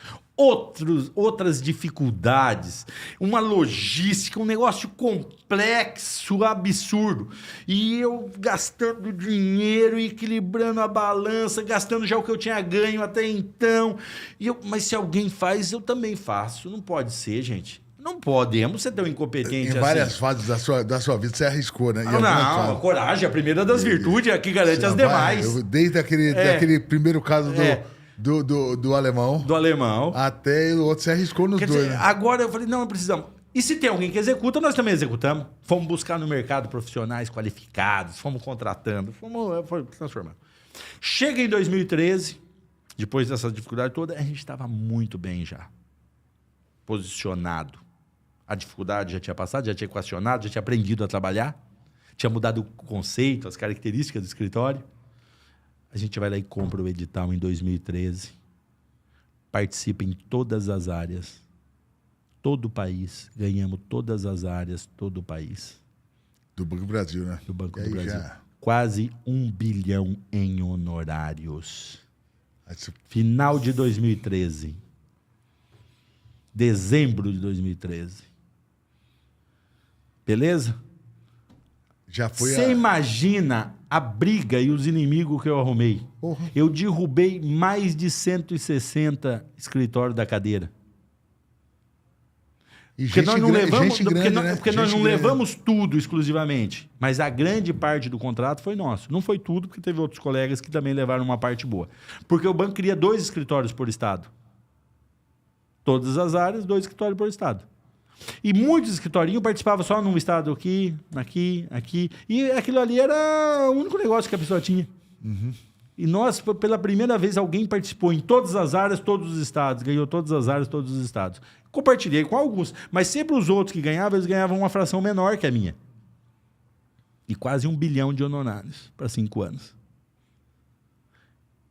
Outras dificuldades, uma logística, um negócio complexo, absurdo. E eu gastando dinheiro, equilibrando a balança, gastando já o que eu tinha ganho até então. Mas se alguém faz, eu também faço. Não pode ser, gente. Não podemos ser tão incompetentes assim. Em várias fases da sua vida você arriscou, né? Não, a coragem, a primeira das virtudes, é a que garante as demais. Desde aquele primeiro caso do alemão. Do alemão. Até o outro se arriscou nos dois. Dizer, né? Agora eu falei, não precisamos. E se tem alguém que executa, nós também executamos. Fomos buscar no mercado profissionais qualificados, fomos contratando, fomos transformando. Chega em 2013, depois dessa dificuldade toda, a gente estava muito bem já. Posicionado. A dificuldade já tinha passado, já tinha equacionado, já tinha aprendido a trabalhar, tinha mudado o conceito, as características do escritório. A gente vai lá e compra o edital em 2013, participa em todas as áreas, todo o país, ganhamos todas as áreas, todo o país. Do Banco do Brasil, né? Do Banco do Brasil. Quase 1 bilhão em honorários. Final de 2013. Dezembro de 2013. Beleza? Já foi. Você imagina a briga e os inimigos que eu arrumei. Uhum. Eu derrubei mais de 160 escritórios da cadeira. E porque nós não levamos, porque nós não levamos tudo exclusivamente, mas a grande parte do contrato foi nosso. Não foi tudo, porque teve outros colegas que também levaram uma parte boa. Porque o banco cria 2 escritórios por estado. Todas as áreas, 2 escritórios por estado. E muitos escritorinhos participavam só num estado aqui. E aquilo ali era o único negócio que a pessoa tinha. Uhum. E nós, pela primeira vez, alguém participou em todas as áreas, todos os estados. Ganhou todas as áreas, todos os estados. Compartilhei com alguns. Mas sempre os outros que ganhavam, eles ganhavam uma fração menor que a minha. E quase 1 bilhão de honorários para 5 anos.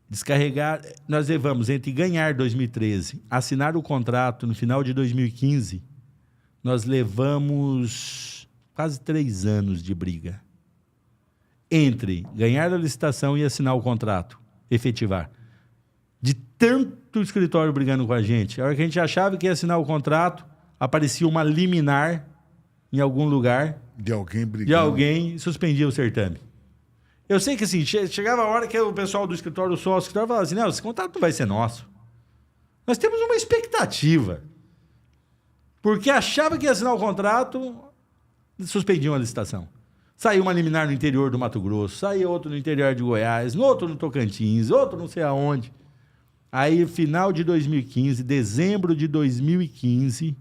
Descarregar, nós levamos entre ganhar 2013, assinar o contrato no final de 2015, nós levamos quase 3 anos de briga. Entre ganhar a licitação e assinar o contrato, efetivar. De tanto escritório brigando com a gente. A hora que a gente achava que ia assinar o contrato, aparecia uma liminar em algum lugar. De alguém brigando. De alguém e suspendia o certame. Eu sei que assim, chegava a hora que o pessoal do escritório, o sócio do escritório, falava assim, não, esse contrato não vai ser nosso. Nós temos uma expectativa. Porque achava que ia assinar o contrato, suspendiam a licitação. Saiu uma liminar no interior do Mato Grosso, saiu outro no interior de Goiás, outro no Tocantins, outro não sei aonde. Aí, final de 2015, dezembro de 2015,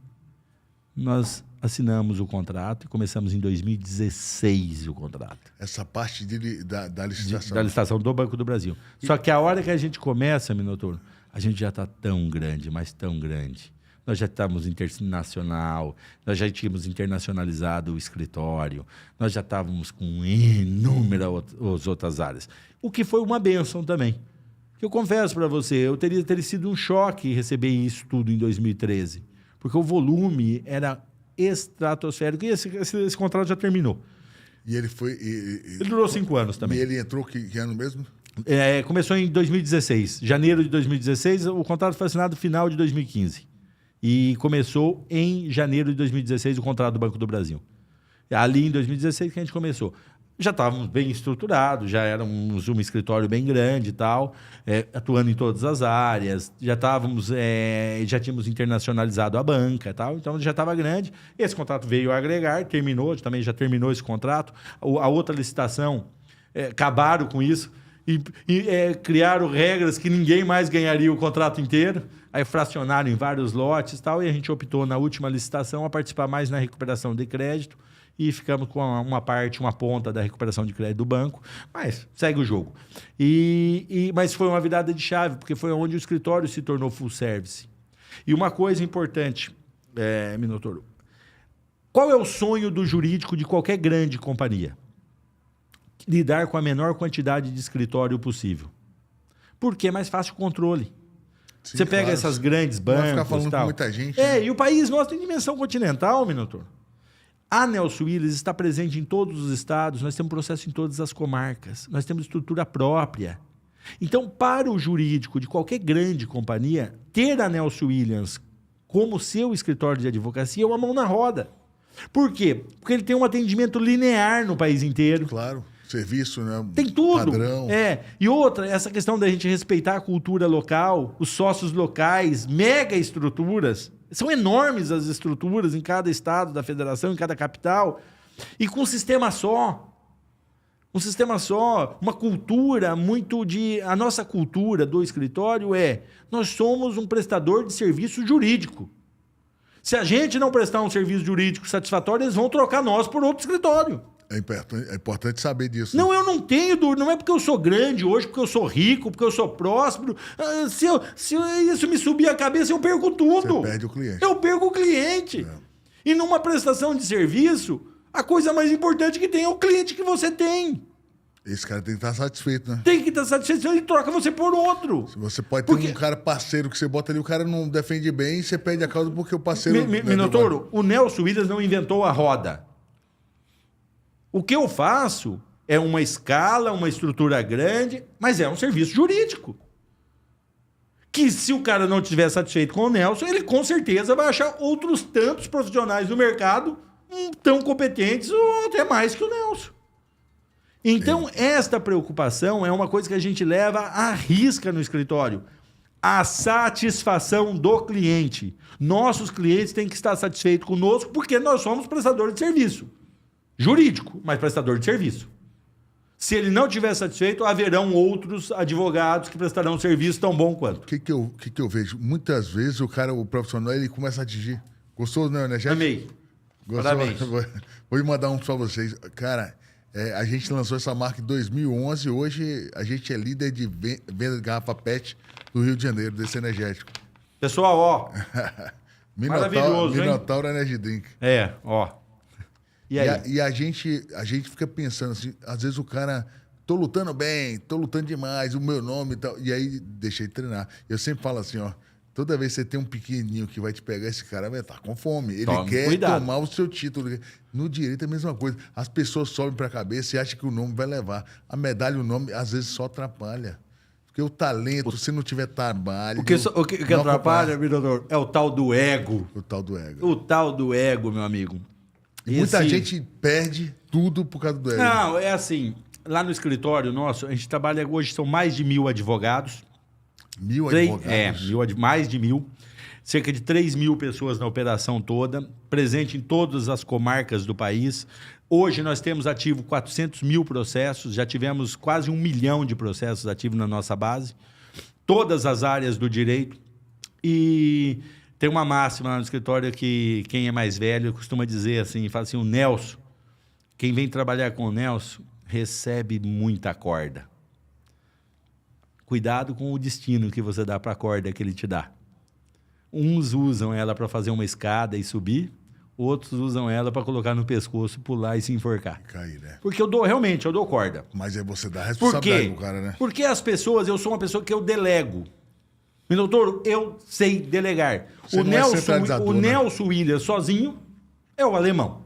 nós assinamos o contrato e começamos em 2016 o contrato. Essa parte da licitação. Da licitação do Banco do Brasil. Só que a hora que a gente começa, Minotouro, a gente já está tão grande, mas tão grande. Nós já estávamos internacional, nós já tínhamos internacionalizado o escritório, nós já estávamos com inúmeras outras áreas. O que foi uma bênção também. Eu confesso para você, eu teria sido um choque receber isso tudo em 2013, porque o volume era estratosférico e esse contrato já terminou. E ele foi... Ele durou 5 anos também. E ele entrou que ano mesmo? Começou em 2016. Janeiro de 2016, o contrato foi assinado no final de 2015. E começou em janeiro de 2016 o contrato do Banco do Brasil. Ali em 2016 que a gente começou. Já estávamos bem estruturados, já éramos um escritório bem grande e tal, atuando em todas as áreas, já tínhamos internacionalizado a banca e tal, então já estava grande. Esse contrato veio a agregar, terminou, também já terminou esse contrato. A outra licitação, acabaram com isso e criaram regras que ninguém mais ganharia o contrato inteiro. Aí fracionaram em vários lotes e tal, e a gente optou na última licitação a participar mais na recuperação de crédito e ficamos com uma ponta da recuperação de crédito do banco, mas segue o jogo. Mas foi uma virada de chave, porque foi onde o escritório se tornou full service. E uma coisa importante, Minotouro, qual é o sonho do jurídico de qualquer grande companhia? Lidar com a menor quantidade de escritório possível. Porque é mais fácil o controle. Sim, você pega essas grandes bancos vai ficar falando tal. Com muita gente. Né? E o país nosso tem dimensão continental, Minotouro. A Nelson Williams está presente em todos os estados, nós temos processo em todas as comarcas, nós temos estrutura própria. Então, para o jurídico de qualquer grande companhia, ter a Nelson Williams como seu escritório de advocacia é uma mão na roda. Por quê? Porque ele tem um atendimento linear no país inteiro. Claro. Serviço, né? Tem tudo. Padrão. E outra, essa questão da gente respeitar a cultura local, os sócios locais, mega estruturas. São enormes as estruturas em cada estado da federação, em cada capital. E com um sistema só. Um sistema só. Uma cultura muito de... A nossa cultura do escritório nós somos um prestador de serviço jurídico. Se a gente não prestar um serviço jurídico satisfatório, eles vão trocar nós por outro escritório. É importante saber disso. Não, eu não tenho dúvida. Não é porque eu sou grande hoje, porque eu sou rico, porque eu sou próspero. Se isso me subir a cabeça, eu perco tudo. Você perde o cliente. Eu perco o cliente. E numa prestação de serviço, a coisa mais importante que tem é o cliente que você tem. Esse cara tem que estar satisfeito, né? Tem que estar satisfeito, ele troca você por outro. Você pode ter um cara parceiro que você bota ali, o cara não defende bem e você perde a causa porque o parceiro... Minotouro, o Nelson Williams não inventou a roda. O que eu faço é uma escala, uma estrutura grande, mas é um serviço jurídico. Que se o cara não estiver satisfeito com o Nelson, ele com certeza vai achar outros tantos profissionais no mercado tão competentes ou até mais que o Nelson. Então, esta preocupação é uma coisa que a gente leva à risca no escritório. A satisfação do cliente. Nossos clientes têm que estar satisfeitos conosco porque nós somos prestadores de serviço. Jurídico, mas prestador de serviço. Se ele não estiver satisfeito, haverão outros advogados que prestarão um serviço tão bom quanto. O que eu vejo? Muitas vezes o profissional, ele começa a atingir Gostou, né, energético? Amei. Gostou? Parabéns. Vou mandar um para vocês. Cara, a gente lançou essa marca em 2011. Hoje a gente é líder de venda de garrafa PET do Rio de Janeiro, desse energético. Pessoal, ó. Maravilhoso, hein? Minotauro Energy Drink. Ó. E aí? E a gente fica pensando assim, às vezes o cara, tô lutando bem, tô lutando demais, o meu nome e tal. E aí deixei de treinar. Eu sempre falo assim, ó, toda vez que você tem um pequenininho que vai te pegar, esse cara vai estar com fome. Ele quer cuidado. tomar o seu título. No direito é a mesma coisa. As pessoas sobem para a cabeça e acham que o nome vai levar. A medalha, o nome, às vezes só atrapalha. Porque o talento, se não tiver trabalho... O que atrapalha, doutor, é o tal do ego. O tal do ego. O tal do ego, meu amigo. E muita gente perde tudo por causa do ego. Não, é assim, lá no escritório nosso, a gente trabalha hoje, são mais de 1.000 advogados. 1.000 advogados? Mais de 1.000. Cerca de 3.000 pessoas na operação toda, presente em todas as comarcas do país. Hoje nós temos ativo 400 mil processos, já tivemos quase 1 milhão de processos ativos na nossa base. Todas as áreas do direito. E tem uma máxima lá no escritório que quem é mais velho costuma dizer assim, fala assim, o Nelson, quem vem trabalhar com o Nelson recebe muita corda. Cuidado com o destino que você dá para a corda que ele te dá. Uns usam ela para fazer uma escada e subir, outros usam ela para colocar no pescoço, pular e se enforcar. Cair, né? Porque eu dou corda. Mas é você dar responsabilidade pro cara, né? Porque as pessoas, eu sou uma pessoa que eu delego. Meu doutor, eu sei delegar. Você O Nelson Williams sozinho é o alemão.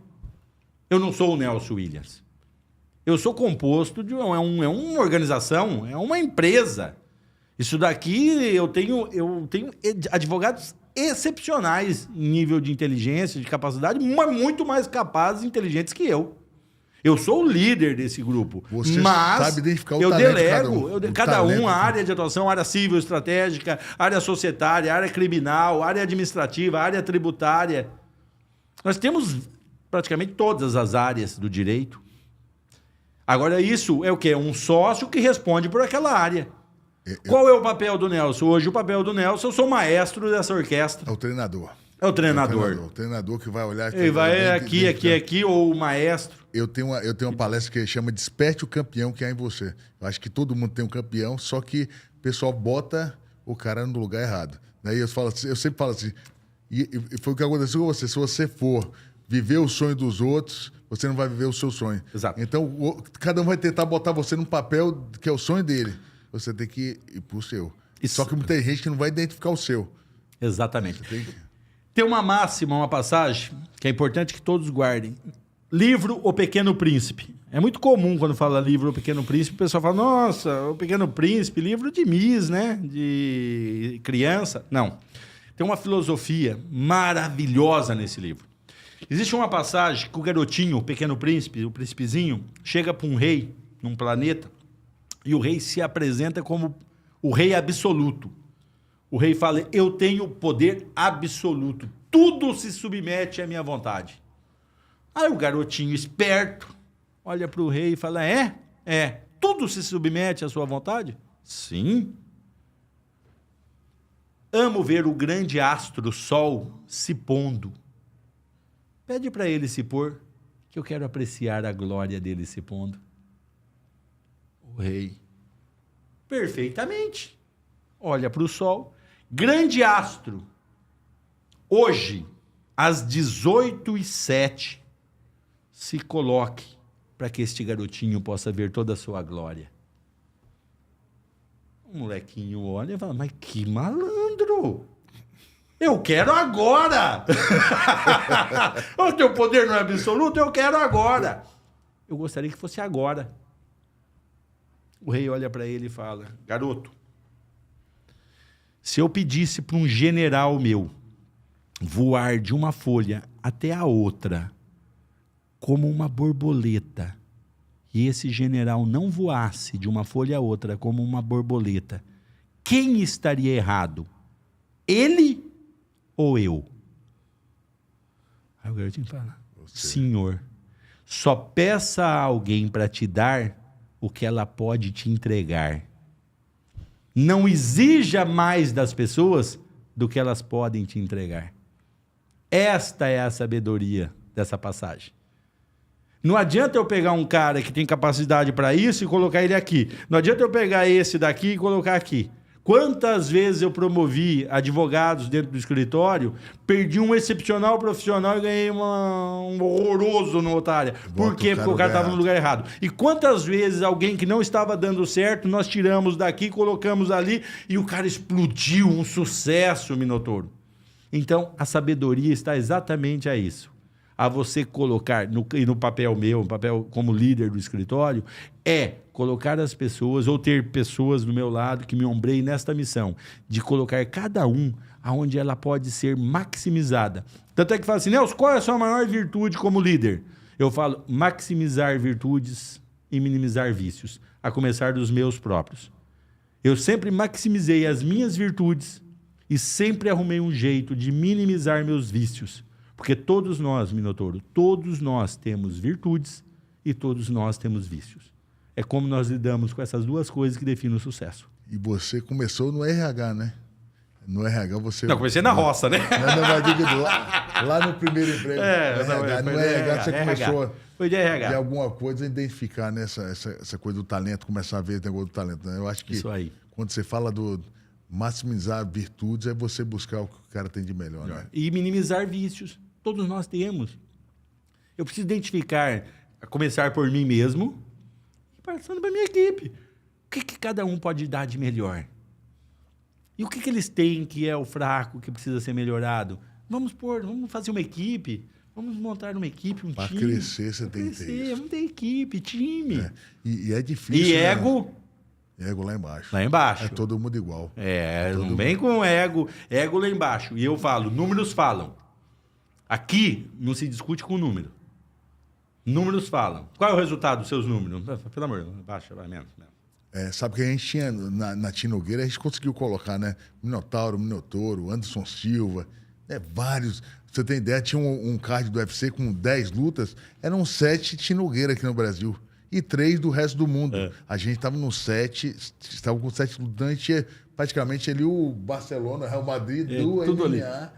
Eu não sou o Nelson Williams. Eu sou composto de uma organização, é uma empresa. Isso daqui eu tenho advogados excepcionais em nível de inteligência, de capacidade, mas muito mais capazes e inteligentes que eu. Eu sou o líder desse grupo. Você mas sabe identificar o eu talento delego, de cada um. a área de atuação, área civil, estratégica, área societária, área criminal, área administrativa, área tributária. Nós temos praticamente todas as áreas do direito. Agora, isso é o quê? Um sócio que responde por aquela área. Qual é o papel do Nelson? Hoje, o papel do Nelson, eu sou o maestro dessa orquestra. É o treinador. É o treinador. O treinador que vai olhar... Ele vai aqui, ou o maestro. Eu tenho uma palestra que chama Desperte o Campeão que há em você. Eu acho que todo mundo tem um campeão, só que o pessoal bota o cara no lugar errado. Daí eu sempre falo assim, e foi o que aconteceu com você, se você for viver o sonho dos outros, você não vai viver o seu sonho. Exato. Então, cada um vai tentar botar você num papel que é o sonho dele. Você tem que ir pro seu. Isso. Só que muita gente que não vai identificar o seu. Exatamente. Tem uma máxima, uma passagem, que é importante que todos guardem. Livro O Pequeno Príncipe. É muito comum quando fala livro O Pequeno Príncipe, o pessoal fala, nossa, O Pequeno Príncipe, livro de Miss, né? De criança. Não. Tem uma filosofia maravilhosa nesse livro. Existe uma passagem que o garotinho, o Pequeno Príncipe, o príncipezinho, chega para um rei, num planeta, e o rei se apresenta como o rei absoluto. O rei fala, eu tenho poder absoluto. Tudo se submete à minha vontade. Aí o garotinho esperto olha para o rei e fala, tudo se submete à sua vontade? Sim. Amo ver o grande astro Sol se pondo. Pede para ele se pôr, que eu quero apreciar a glória dele se pondo. O rei, perfeitamente, olha para o sol. Grande astro, hoje, às 18h07, se coloque para que este garotinho possa ver toda a sua glória. O molequinho olha e fala, mas que malandro! Eu quero agora! O teu poder não é absoluto, eu quero agora! Eu gostaria que fosse agora. O rei olha para ele e fala, garoto, se eu pedisse para um general meu voar de uma folha até a outra, como uma borboleta, e esse general não voasse de uma folha a outra como uma borboleta, quem estaria errado? Ele ou eu? Aí o garotinho fala, senhor, só peça a alguém para te dar o que ela pode te entregar. Não exija mais das pessoas do que elas podem te entregar. Esta é a sabedoria dessa passagem. Não adianta eu pegar um cara que tem capacidade para isso e colocar ele aqui. Não adianta eu pegar esse daqui e colocar aqui. Quantas vezes eu promovi advogados dentro do escritório, perdi um excepcional profissional e ganhei um horroroso no Otária. Por quê? Porque o cara estava no lugar errado. E quantas vezes alguém que não estava dando certo, nós tiramos daqui, colocamos ali e o cara explodiu, um sucesso, Minotouro. Então, a sabedoria está exatamente a isso. A você colocar, no papel meu, no papel como líder do escritório, é colocar as pessoas, ou ter pessoas do meu lado que me ombrei nesta missão, de colocar cada um aonde ela pode ser maximizada. Tanto é que fala assim, Nelson, qual é a sua maior virtude como líder? Eu falo, maximizar virtudes e minimizar vícios, a começar dos meus próprios. Eu sempre maximizei as minhas virtudes e sempre arrumei um jeito de minimizar meus vícios. Porque todos nós, Minotouro, todos nós temos virtudes e todos nós temos vícios. É como nós lidamos com essas duas coisas que definem o sucesso. E você começou no RH, né? No RH você... Não, comecei na roça, né? Não, mas digo, lá no primeiro emprego. No RH você começou... Foi de RH. De alguma coisa, identificar essa coisa do talento, começar a ver o negócio do talento. Né? Eu acho que isso aí. Quando você fala do maximizar virtudes, é você buscar o que o cara tem de melhor. Né? E minimizar vícios. Todos nós temos. Eu preciso identificar, a começar por mim mesmo e passando para a minha equipe. O que cada um pode dar de melhor? E o que eles têm que é o fraco, que precisa ser melhorado? Vamos fazer uma equipe, vamos montar uma equipe, um time. Para crescer, você tem que ter isso. Vamos ter equipe, time. É. E é difícil. E ego... Ego lá embaixo. Lá embaixo. É todo mundo igual. Não vem com ego lá embaixo. E eu falo, números falam. Aqui não se discute com número. Números falam. Qual é o resultado dos seus números? Pelo amor de Deus, baixa, vai menos. Sabe que a gente tinha, na Tia Nogueira, a gente conseguiu colocar, né? Minotouro, Anderson Silva, vários. Pra você ter ideia, tinha um card do UFC com 10 lutas, eram 7 Tia Nogueira aqui no Brasil. E 3 do resto do mundo. A gente estava no 7, estava com 7 lutantes, tinha praticamente ali o Barcelona, Real Madrid, do tudo MMA, ali.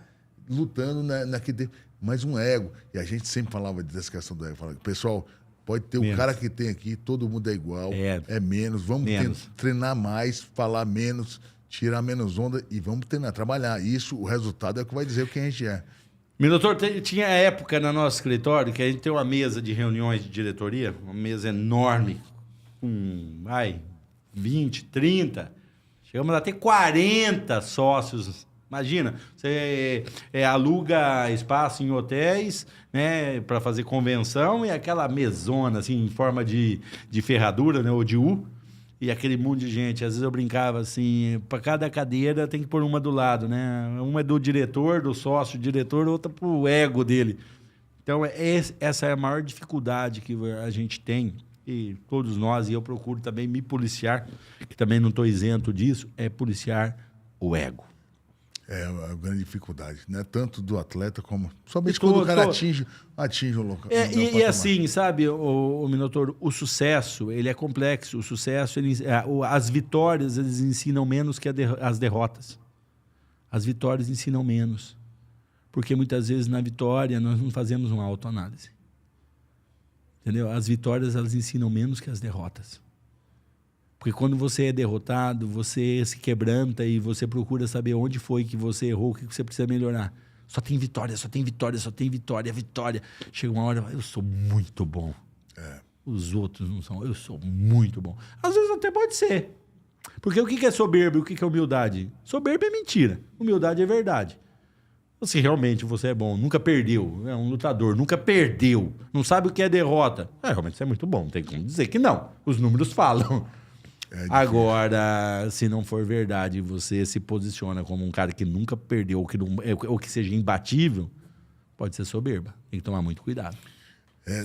Lutando naquele... Mas um ego. E a gente sempre falava dessa questão do ego. Falava, pessoal, pode ter o cara que tem aqui, todo mundo é igual, é menos. Vamos treinar mais, falar menos, tirar menos onda e vamos treinar, trabalhar. Isso, o resultado é o que vai dizer o que a gente é. Minotouro, tinha época no nosso escritório que a gente tem uma mesa de reuniões de diretoria, uma mesa enorme, com 20, 30, chegamos a ter 40 sócios. Imagina, você aluga espaço em hotéis, né, para fazer convenção e aquela mesona assim, em forma de ferradura, né, ou de U, e aquele monte de gente. Às vezes eu brincava assim, para cada cadeira tem que pôr uma do lado, né? Uma é do diretor, do sócio diretor, outra para o ego dele. Então, essa é a maior dificuldade que a gente tem, e todos nós, e eu procuro também me policiar, que também não estou isento disso, é policiar o ego. É uma grande dificuldade, né? Tanto do atleta como... Somente quando o cara atinge o local. E assim, sabe, o Minotouro, o sucesso, ele é complexo. O sucesso, as vitórias, eles ensinam menos que as derrotas. As vitórias ensinam menos. Porque muitas vezes na vitória nós não fazemos uma autoanálise. Entendeu? As vitórias, elas ensinam menos que as derrotas. Porque quando você é derrotado, você se quebranta e você procura saber onde foi que você errou, o que você precisa melhorar. Só tem vitória, só tem vitória, só tem vitória, vitória. Chega uma hora, eu sou muito bom. Os outros não são, eu sou muito bom. Às vezes até pode ser. Porque o que é soberba e o que é humildade? Soberba é mentira, humildade é verdade. Se realmente você é bom, nunca perdeu, é um lutador, nunca perdeu, não sabe o que é derrota. Realmente você é muito bom, não tem como dizer que não. Os números falam. Agora, se não for verdade, você se posiciona como um cara que nunca perdeu ou que seja imbatível, pode ser soberba. Tem que tomar muito cuidado.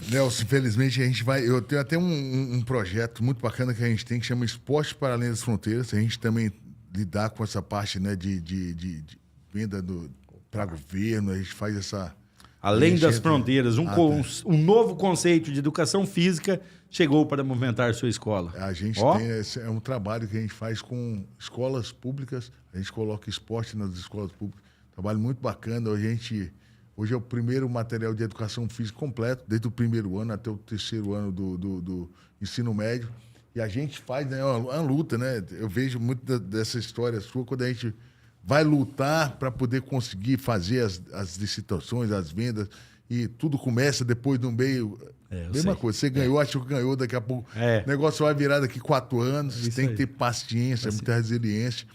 Nelson, infelizmente a gente vai... Eu tenho até um projeto muito bacana que a gente tem, que chama Esporte para Além das Fronteiras. A gente também lidar com essa parte, né, de venda para governo. A gente faz essa... Além das fronteiras, um novo conceito de educação física chegou para movimentar sua escola. A gente tem um trabalho que a gente faz com escolas públicas, a gente coloca esporte nas escolas públicas, trabalho muito bacana. Hoje é o primeiro material de educação física completo, desde o primeiro ano até o terceiro ano do ensino médio. E a gente faz, né, uma luta, né? Eu vejo muito dessa história sua quando a gente vai lutar para poder conseguir fazer as licitações, as vendas, e tudo começa depois no meio. Mesma coisa, você ganhou, achou que ganhou, daqui a pouco o negócio vai virar daqui 4 anos, você tem que ter paciência, muita resiliência.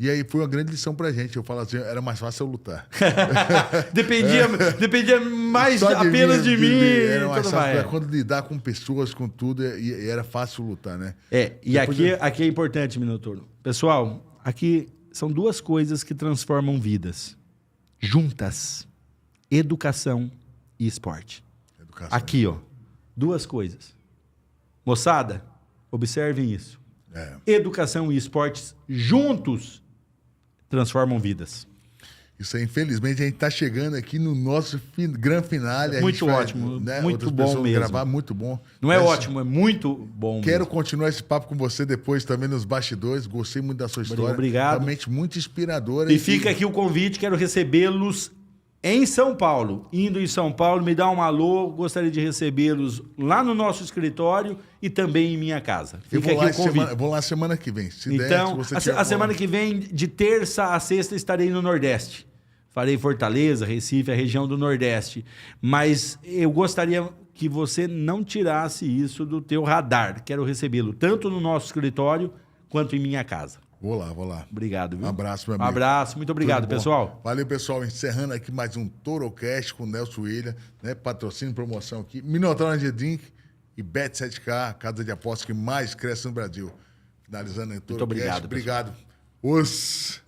E aí foi uma grande lição pra gente. Eu falo assim, era mais fácil eu lutar. dependia mais apenas de mim. Era mais fácil quando lidar com pessoas, com tudo, e era fácil lutar, né? E aqui é importante, Minotouro. Pessoal, aqui são 2 coisas que transformam vidas. Juntas. Educação e esporte. Aqui, ó. 2 coisas. Moçada, observem isso. Educação e esportes juntos transformam vidas. Isso aí, infelizmente, a gente está chegando aqui no nosso grande finale. Muito ótimo, né, muito bom mesmo. Gravar, muito bom. Não é ótimo, é muito bom Quero mesmo. continuar esse papo com você depois também nos bastidores. Gostei muito da sua história. Obrigado. Realmente muito inspiradora. E fica aqui o convite, quero recebê-los em São Paulo. Indo em São Paulo, me dá um alô. Gostaria de recebê-los lá no nosso escritório e também em minha casa. Fica aqui o convite. Vou lá semana que vem. Se então, der, se você a semana que vem, de terça a sexta, estarei no Nordeste. Farei Fortaleza, Recife, a região do Nordeste. Mas eu gostaria que você não tirasse isso do teu radar. Quero recebê-lo tanto no nosso escritório quanto em minha casa. Vou lá. Obrigado, viu? Um abraço, meu amigo. Um abraço, muito obrigado, pessoal. Valeu, pessoal. Encerrando aqui mais um ToroCast com o Nelson William, né? Patrocínio e promoção aqui. Minotauro Energy Drink e Bet7K, casa de apostas que mais cresce no Brasil. Finalizando em ToroCast. Muito obrigado. Obrigado. Os